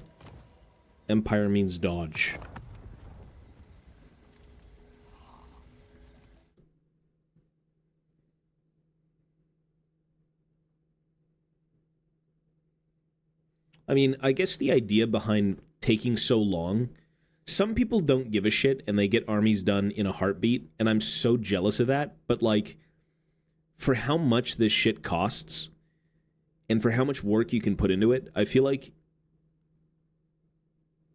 Empire means dodge. I mean, I guess the idea behind taking so long, some people don't give a shit and they get armies done in a heartbeat, and I'm so jealous of that, but like, for how much this shit costs, and for how much work you can put into it, I feel like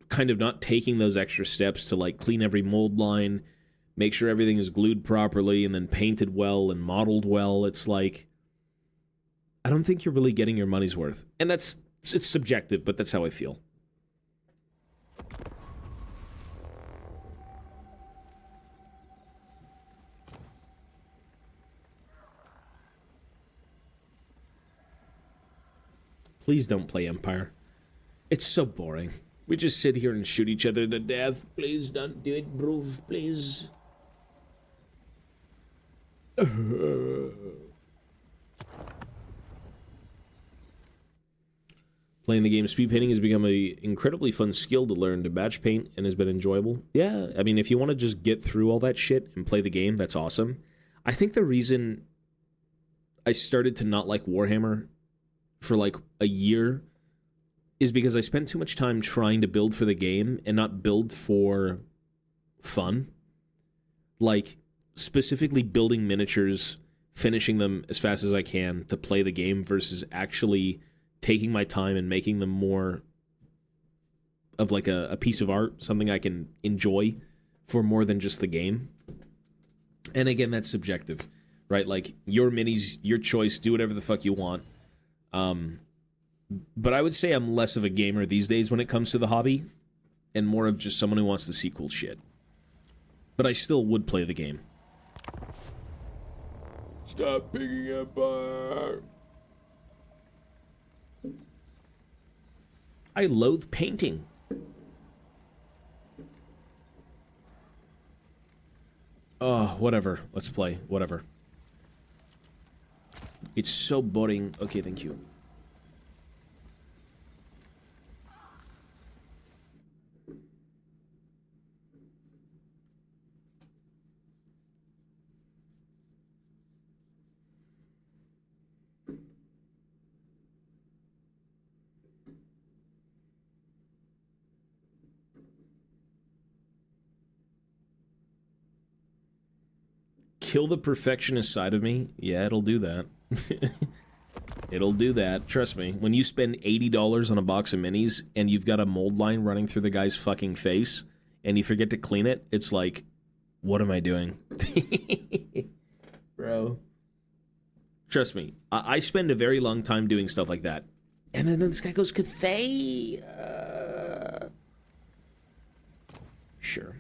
kind of not taking those extra steps to like clean every mold line, make sure everything is glued properly and then painted well and modeled well, it's like, I don't think you're really getting your money's worth. And it's subjective, but that's how I feel. Please don't play Empire. It's so boring. We just sit here and shoot each other to death. Please don't do it, bro. Please. Playing the game speed painting has become an incredibly fun skill to learn to batch paint and has been enjoyable. Yeah, I mean, if you want to just get through all that shit and play the game, that's awesome. I think the reason I started to not like Warhammer for like a year is because I spent too much time trying to build for the game and not build for fun. Like, specifically building miniatures, finishing them as fast as I can to play the game versus actually taking my time and making them more of like a piece of art, something I can enjoy for more than just the game. And again, that's subjective, right? Like, your minis, your choice, do whatever the fuck you want. But I would say I'm less of a gamer these days when it comes to the hobby, and more of just someone who wants to see cool shit. But I still would play the game. Stop picking up bar. I loathe painting. Oh, whatever. Let's play. Whatever. It's so boring. Okay, thank you. Kill the perfectionist side of me? Yeah, it'll do that. It'll do that. Trust me. When you spend $80 on a box of minis and you've got a mold line running through the guy's fucking face and you forget to clean it, it's like, what am I doing? Bro. Trust me. I spend a very long time doing stuff like that. And then this guy goes, Cathay. Sure.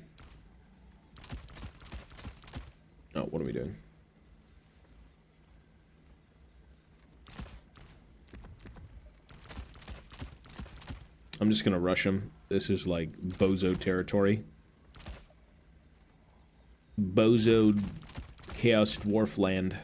Oh, what are we doing? I'm just gonna rush him. This is like bozo territory. Bozo Chaos Dwarf land.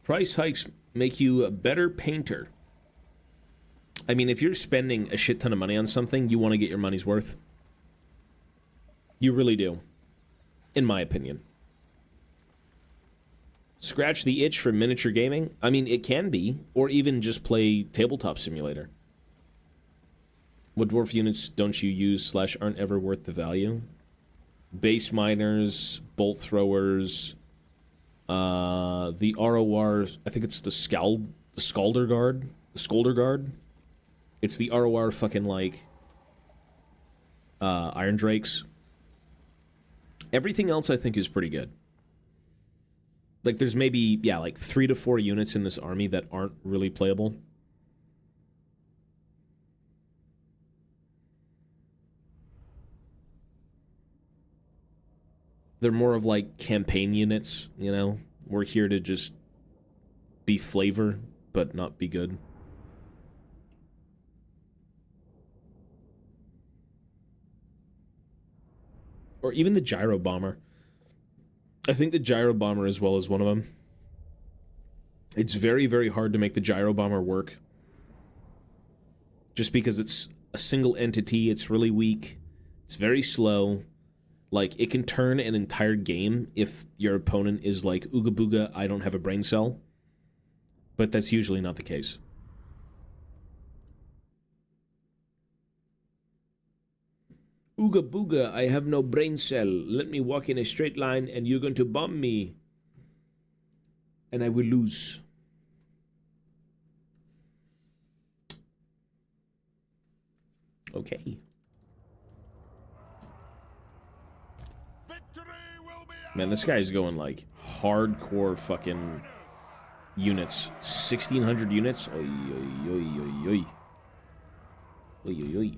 Price hikes make you a better painter. I mean, if you're spending a shit ton of money on something, you want to get your money's worth. You really do. In my opinion. Scratch the itch for miniature gaming? I mean, it can be. Or even just play Tabletop Simulator. What dwarf units don't you use / aren't ever worth the value? Base miners, bolt throwers... the ROR, I think it's the Skalder Guard. The Skolder Guard. It's the ROR fucking, like, Iron Drakes. Everything else I think is pretty good. Like, there's maybe, yeah, like 3 to 4 units in this army that aren't really playable. They're more of like campaign units, you know? We're here to just be flavor, but not be good. Or even the Gyro Bomber. I think the Gyro Bomber as well is one of them. It's very, very hard to make the Gyro Bomber work. Just because it's a single entity, it's really weak, it's very slow. Like, it can turn an entire game if your opponent is like, ooga booga, I don't have a brain cell. But that's usually not the case. Ooga booga, I have no brain cell. Let me walk in a straight line and you're going to bomb me. And I will lose. Okay. Man, this guy's going like hardcore fucking units. 1,600 units? Oy, oy, oy, oy, oy. Oy, oy, oy.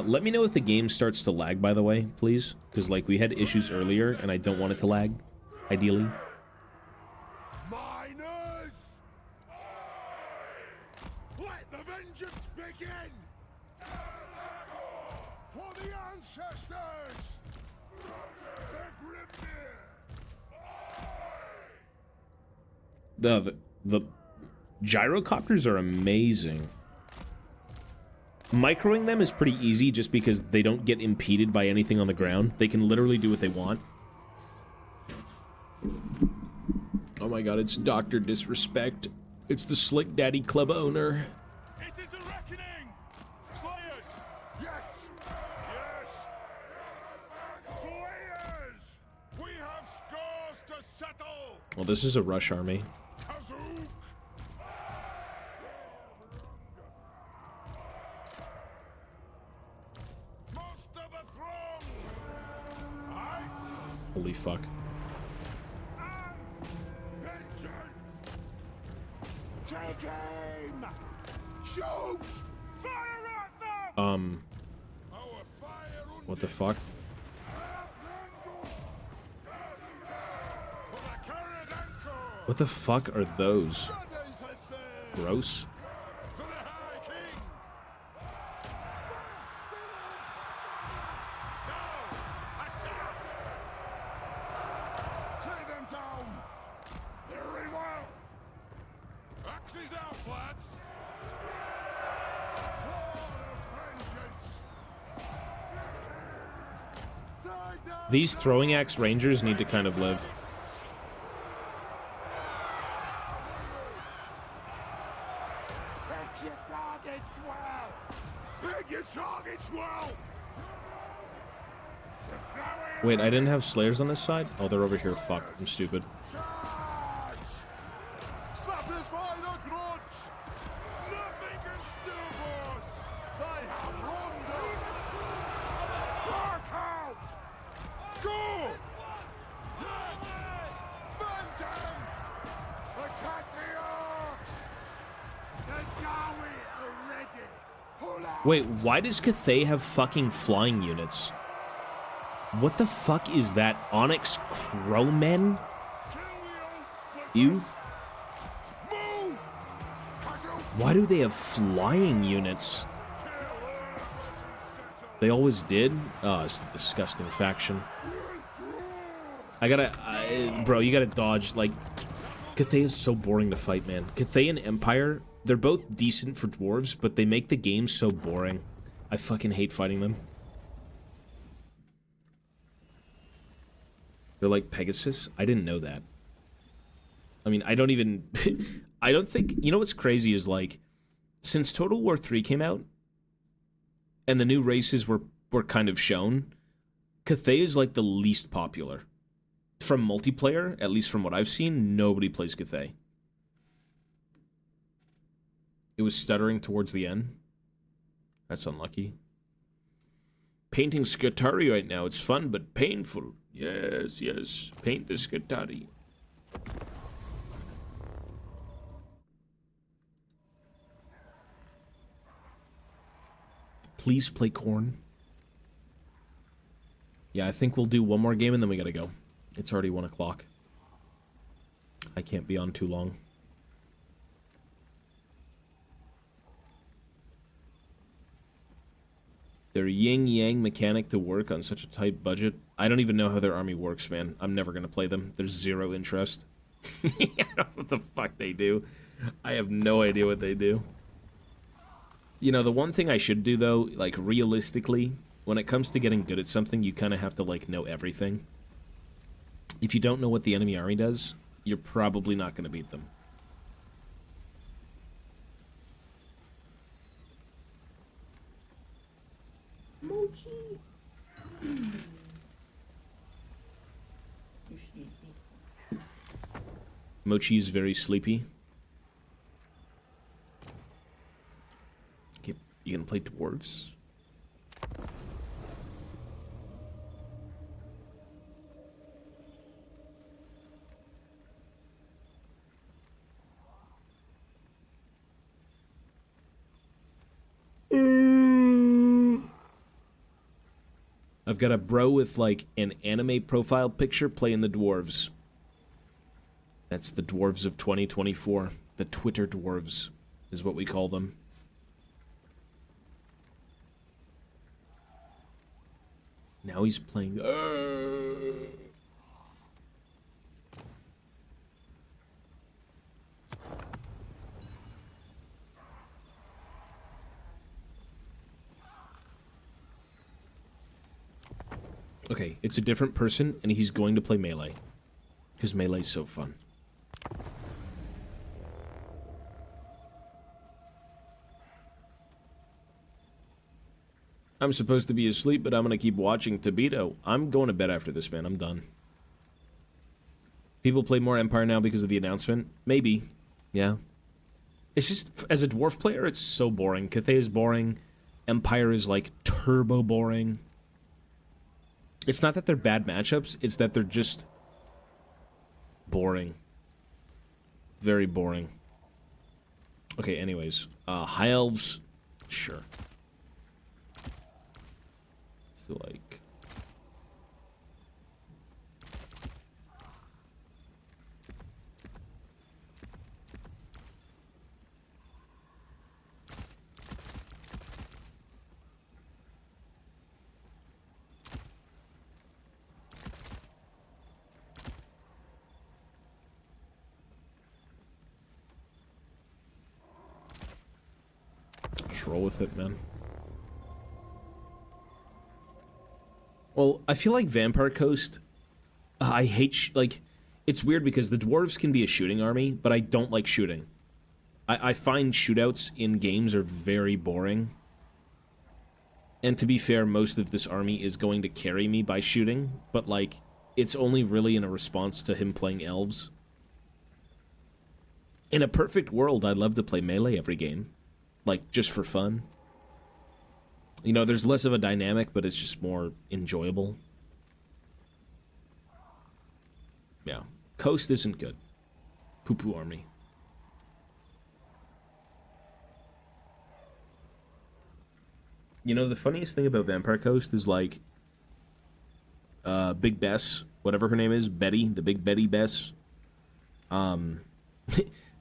Let me know if the game starts to lag, by the way, please. Because, like, we had issues earlier, and I don't want it to lag, ideally. Miners! Let the vengeance begin! For the ancestors! The gyrocopters are amazing. Microing them is pretty easy just because they don't get impeded by anything on the ground. They can literally do what they want. Oh my god, it's Dr. Disrespect. It's the Slick Daddy Club owner. It is a reckoning! Slayers! Yes! Yes! Slayers! We have scores to settle! Well, this is a rush army. Kazook! Most of the throng! Aye? Holy fuck. Take aim! Shoot! Fire at them! What the fuck? What the fuck are those? Gross. For the High King! Now, attack! Take them down! Very well! Axes out, lads! These throwing axe rangers need to kind of live. Hit your targets well! Hit your targets well! Wait, I didn't have slayers on this side? Oh, they're over here. Fuck, I'm stupid. Charge! Satisfy the grudge! Nothing can stop us! They have wandered! Work out! Go! Vengeance! Attack the orcs! The Dawi are ready! Pull out! Wait, why does Cathay have fucking flying units? What the fuck is that? Onyx Crowmen? You? Move! Why do they have flying units? They always did? Oh, it's a disgusting faction. I gotta... bro, you gotta dodge. Like, Cathay is so boring to fight, man. Cathay and Empire, they're both decent for dwarves, but they make the game so boring. I fucking hate fighting them. They're like Pegasus? I didn't know that. I mean, I don't even... I don't think... You know what's crazy is, like, since Total War 3 came out, and the new races were kind of shown, Cathay is, like, the least popular. From multiplayer, at least from what I've seen, nobody plays Cathay. It was stuttering towards the end. That's unlucky. Painting Skitarii right now. It's fun, but painful. Yes, yes. Paint the Skitarii. Please play Corn. Yeah, I think we'll do one more game and then we gotta go. It's already 1 o'clock. I can't be on too long. Their yin-yang mechanic to work on such a tight budget. I don't even know how their army works, man. I'm never gonna play them. There's zero interest. I don't know what the fuck they do. I have no idea what they do. You know, the one thing I should do, though, like, realistically, when it comes to getting good at something, you kind of have to, like, know everything. If you don't know what the enemy army does, you're probably not going to beat them. Mochi. You sleepy? Mochi is very sleepy. Okay, you gonna play dwarves? I've got a bro with, like, an anime profile picture playing the dwarves. That's the dwarves of 2024. The Twitter dwarves is what we call them. Now he's playing... Okay, it's a different person, and he's going to play melee. Because melee's so fun. I'm supposed to be asleep, but I'm gonna keep watching Tobito. I'm going to bed after this, man. I'm done. People play more Empire now because of the announcement? Maybe. Yeah. It's just, as a dwarf player, it's so boring. Cathay is boring. Empire is, like, turbo boring. It's not that they're bad matchups, it's that they're just boring. Very boring. Okay, anyways. High Elves, sure. So, like... Just roll with it, man. Well, I feel like Vampire Coast... I hate... like, it's weird because the dwarves can be a shooting army, but I don't like shooting. I find shootouts in games are very boring. And to be fair, most of this army is going to carry me by shooting, but, like, it's only really in a response to him playing elves. In a perfect world, I'd love to play melee every game. Like, just for fun. You know, there's less of a dynamic, but it's just more enjoyable. Yeah. Coast isn't good. Poo-poo army. You know, the funniest thing about Vampire Coast is, like, Big Bess, whatever her name is, Betty, the Big Betty Bess.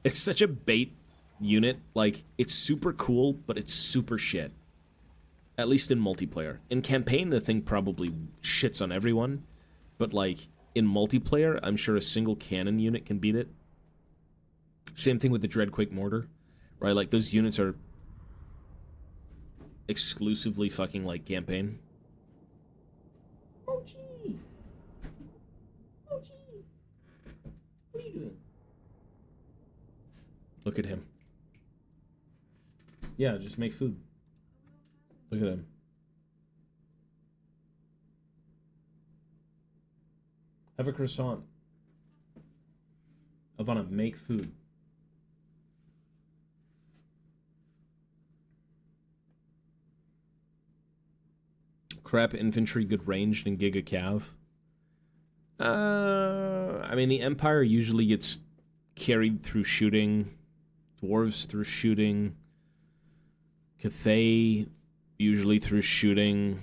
It's such a bait unit. Like, it's super cool, but it's super shit. At least in multiplayer. In campaign, the thing probably shits on everyone. But, like, in multiplayer, I'm sure a single cannon unit can beat it. Same thing with the Dreadquake Mortar. Right? Like, those units are exclusively fucking, like, campaign. Mochi! Mochi! What are you doing? Look at him. Yeah, just make food. Look at him. Have a croissant. Ivana, make food. Crap infantry, good ranged, and Giga Cav. I mean, the Empire usually gets carried through shooting. Dwarves through shooting. Cathay usually through shooting.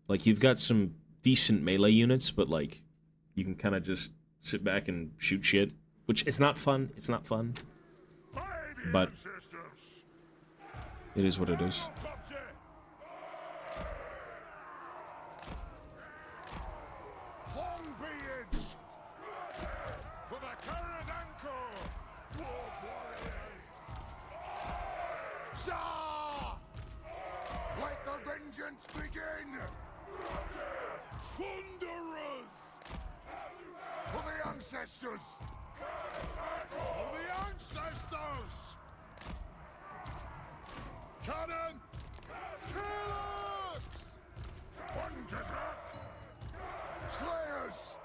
Like, you've got some decent melee units, but, like, you can kind of just sit back and shoot shit. Which, it's not fun. It's not fun. But it is what it is. Let the vengeance begin! Thunderers! For the ancestors! For the ancestors! Cannon! Killers! One desert! Slayers!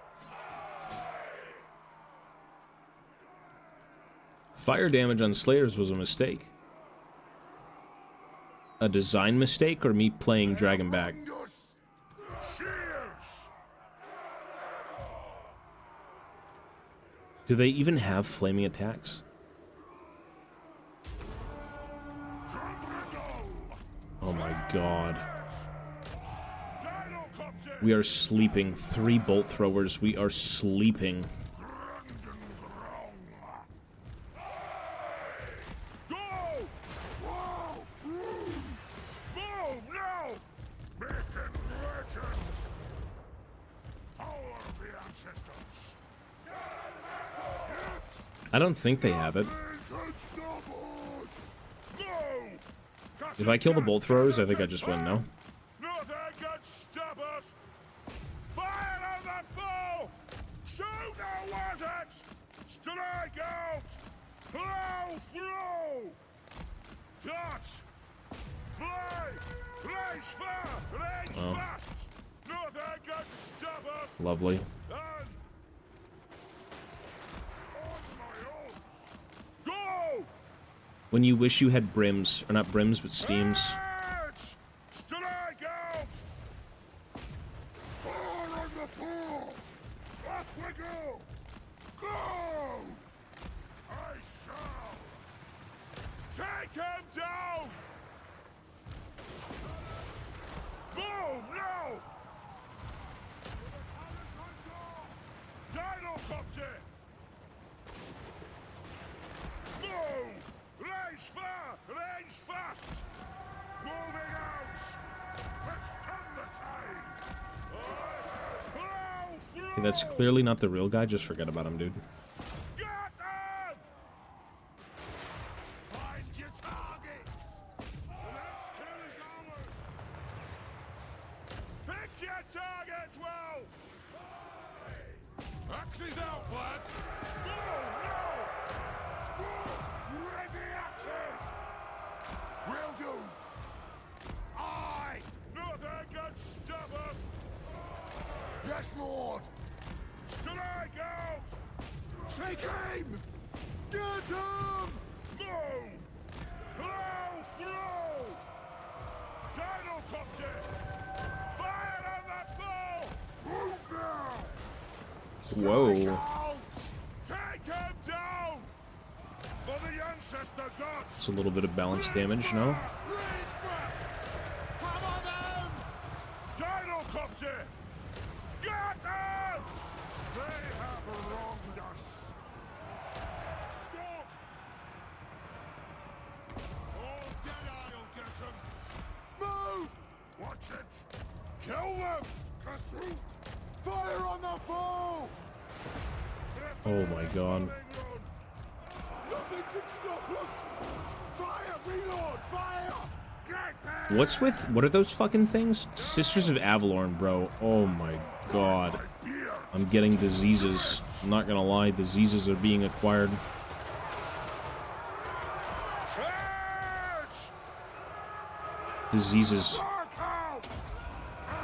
Fire damage on Slayers was a mistake. A design mistake, or me playing Dragon back? Do they even have flaming attacks? Oh my god. We are sleeping. 3 bolt throwers. We are sleeping. Go! Whoa! Move now! Making legend! Power of the ancestors! Yes! I don't think they have it. Nothing can stop us! Move! If I kill the bolt throwers, I think I just win, no? Nothing can stop us! Fire on the foe! Shoot the wizards! Strike out! Blow through! Cut! Fly! Race fire! Range Oh. fast! Nothing can stop us! Lovely. And on my own! Go! When you wish you had brims, or not brims, but steams. Charge! Strike out! Fire on the foe! Off we go! Go! I shall! Take him down! Move now! Dino-copter! Move! Range far! Range fast! Moving out! Let's turn the tide! Blow through! Okay, that's clearly not the real guy. Just forget about him, dude. Get them! Find your targets! The next kill is ours! Pick your targets well! Axes out, lads! No, no! Ready axes! Will do! Aye! Nothing can stop us! Yes, Lord! Strike out! Take aim! Get him! Move! Blow through! Dino-copter! Fire on the foe! Move now! Whoa. Strike out! Take him down! For the ancestor gods! It's a little bit of balance damage, no? Rage breath! Hammer them! Dino-copter! Get them! They have wronged us! Stop! All Deadeye-'ll get them! Move! Watch it! Kill them! Kasu! Fire on the foe! Oh my god. Nothing can stop us! Fire! Reload! Fire! Get back! What are those fucking things? Sisters of Avalorn, bro. Oh my god. I'm getting diseases. I'm not gonna lie, diseases are being acquired. Charge! Diseases. Mark out!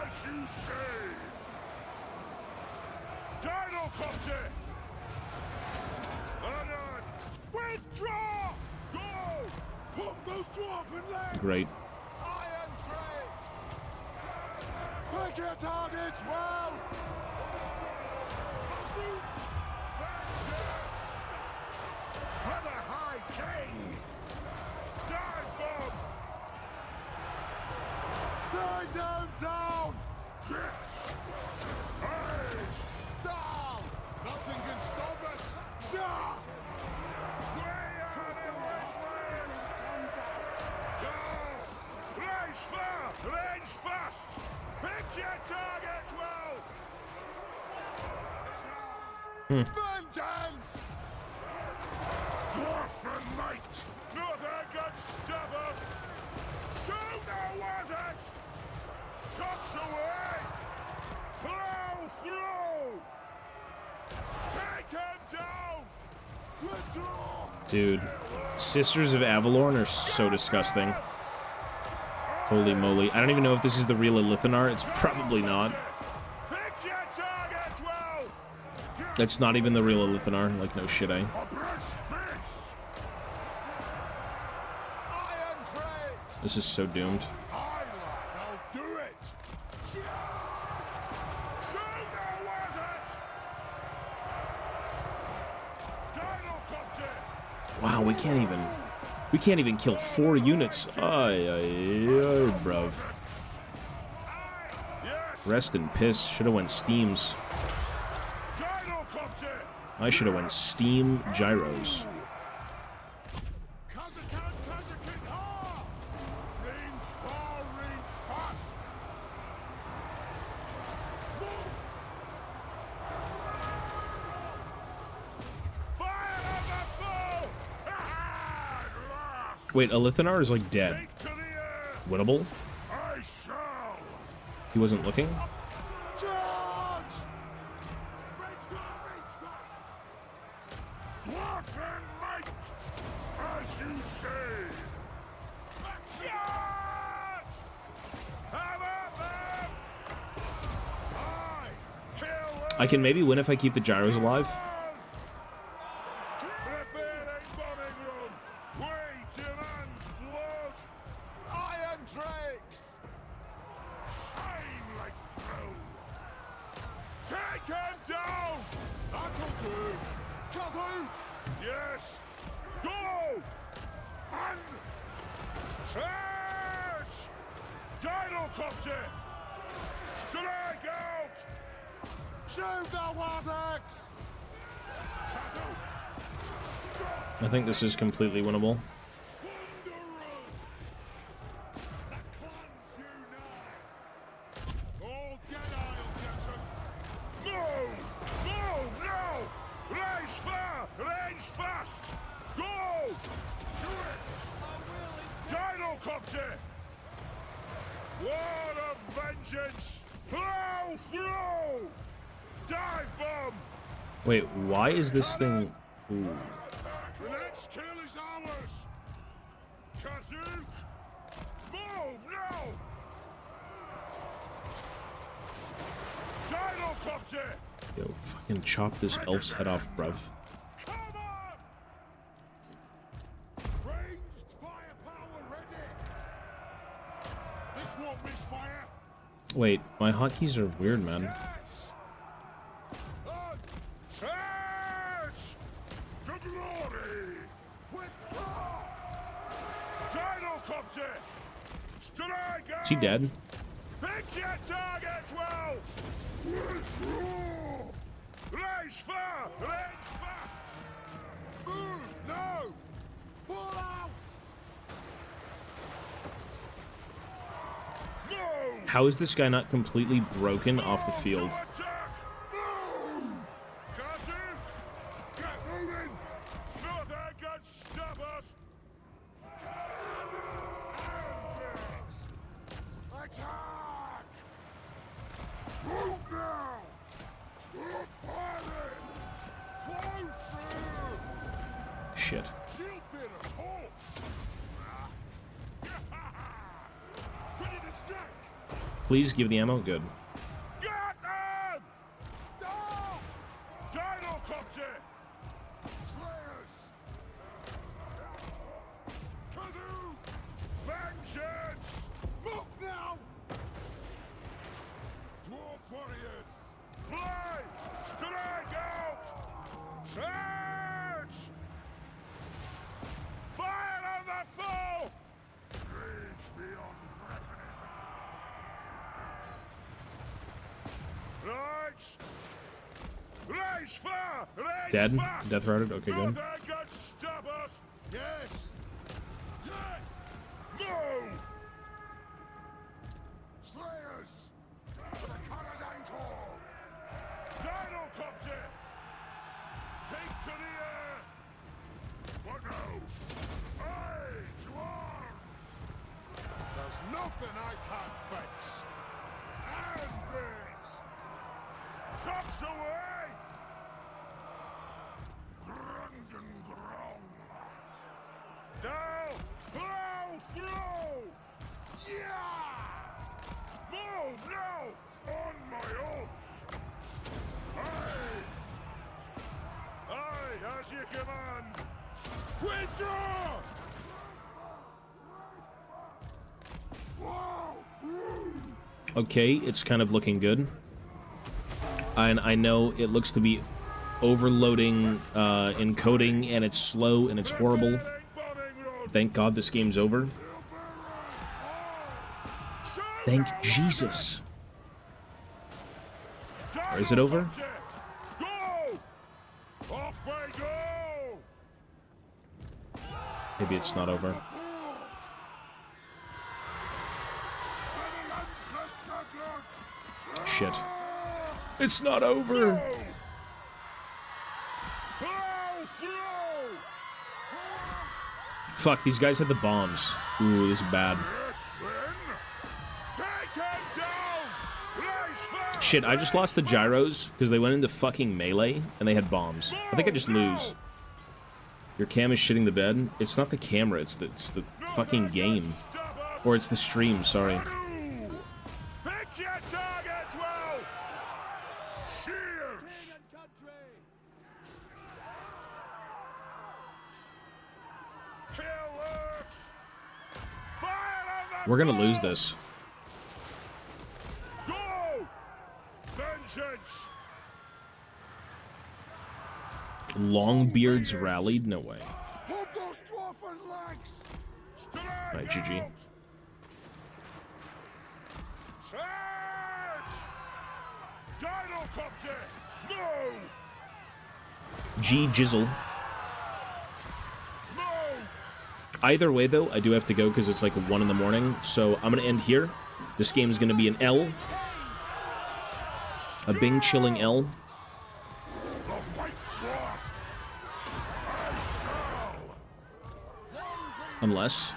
As you say! Dino-copter! Honored! Withdraw! Go! Pump those dwarven legs! Great. Iron tricks! Pick your targets well! Shoot! Vengeance! For the High King! Dive bomb! Take them down! Yes! Hey! Down! Nothing can stop us! Shot! Way out in Go! Range far! Range fast! Pick your targets well! Vengeance! Dwarfen might! Nothing can stop us! Shoot the wizards! Tucks away! Blow through! Take him down! Withdraw! Dude. Sisters of Avalorn are so disgusting. Holy moly. I don't even know if this is the real Elithanar. It's probably not. Pick your targets well! That's not even the real Elithanar. Like, no shit, eh? Abreast base! Iron tricks! This is so doomed. Aye, lad, I'll do it! Shoot the wizards! Dino-copter! Wow, we can't even kill 4 units. Ay, ay, ay, bruv. Yes! Rest and piss. Should have went steams. I should have went steam gyros. Wait, Alithanar is like dead. Winnable? He wasn't looking? I can maybe win if I keep the gyros alive. Yes! Go! And charge! Gyrocopter! Strike out! Shoot the Wardex! I think this is completely winnable. Wait, why is this thing... Ooh. The next kill is ours! Kazook! Move now! Gyrocopter! Yo, fucking chop this elf's head off, bruv. Come on! Ranged firepower ready! This won't miss fire! Wait, my hotkeys are weird, man. Yes! Charge! To glory! Withdraw! Gyrocopter! Strike out! Is he dead? Pick your targets well! Withdraw! Race far! Range fast! Move! No! Pull out! Move! How is this guy not completely broken off the field? Get moving! Nothing can stop us! Attack! Move now! Stop firing! Blow through! Shit. Shield bit at home! Ready to strike! Please give the ammo. Good. Get them! Down! Gyrocopter! Slayers! Kazoo! Vengeance! Move now! Dwarf warriors! Fly! Strike out! Charge! Fire on the foe! Rage beyond reckoning! Right! Race far! Race Dead? fast! Death routed? Okay, good. Nothing can stop us! Yes! Yes! Move! Slayers! To the colored ankle! Gyrocopter! Take to the air! What now? Aye, to arms! There's nothing I can't fix! And bit! Socks away! Grund and grong! Now, blow through! Yeah! Move now! On my oath! Aye! Aye, as you command! Withdraw! Blow through! Okay, it's kind of looking good. And I know it looks to be overloading encoding, and it's slow and it's horrible. Thank God this game's over. Thank Jesus. Or is it over? Go! Off we go! Maybe it's not over. Shit. It's not over! Fuck, these guys had the bombs. Ooh, this is bad. Shit, I just lost the gyros because they went into fucking melee and they had bombs. I think I just lose. Your cam is shitting the bed? It's not the camera, it's the fucking game. Or it's the stream, sorry. Pick your targets well! Cheers! We're gonna lose this. Go! Vengeance! Longbeards rallied? No way. Pump those dwarfen legs! Alright, GG. G Jizzle. Either way, though, I do have to go because it's like 1 in the morning, so I'm gonna end here. This game is gonna be an L. A Bing chilling L. Unless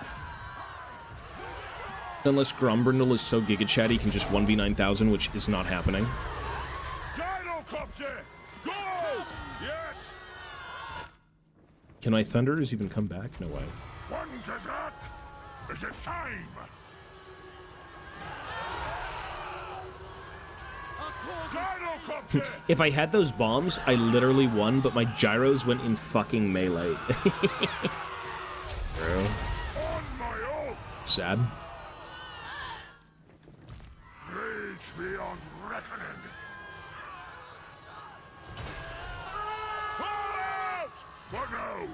Grombrindle is so Giga Chat he can just 1v9,000, which is not happening. Can my Thunderers even come back? No way. One dessert? Is it time? If I had those bombs, I literally won, but my gyros went in fucking melee. Bro. Sad. Rage beyond reckoning. Fall out! But no!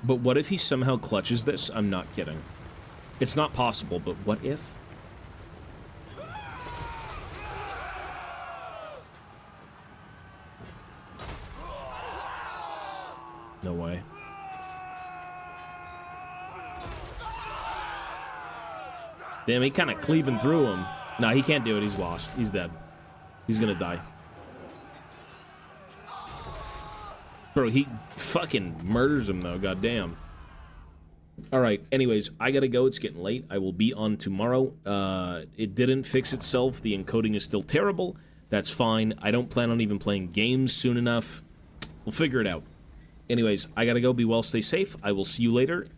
But what if he somehow clutches this? I'm not kidding. It's not possible, but what if? No way. Damn, he kind of cleaving through him. Nah, he can't do it. He's lost. He's dead. He's gonna die. Bro, he fucking murders him, though. Goddamn. Alright, anyways, I gotta go. It's getting late. I will be on tomorrow. It didn't fix itself. The encoding is still terrible. That's fine. I don't plan on even playing games soon enough. We'll figure it out. Anyways, I gotta go. Be well, stay safe. I will see you later. And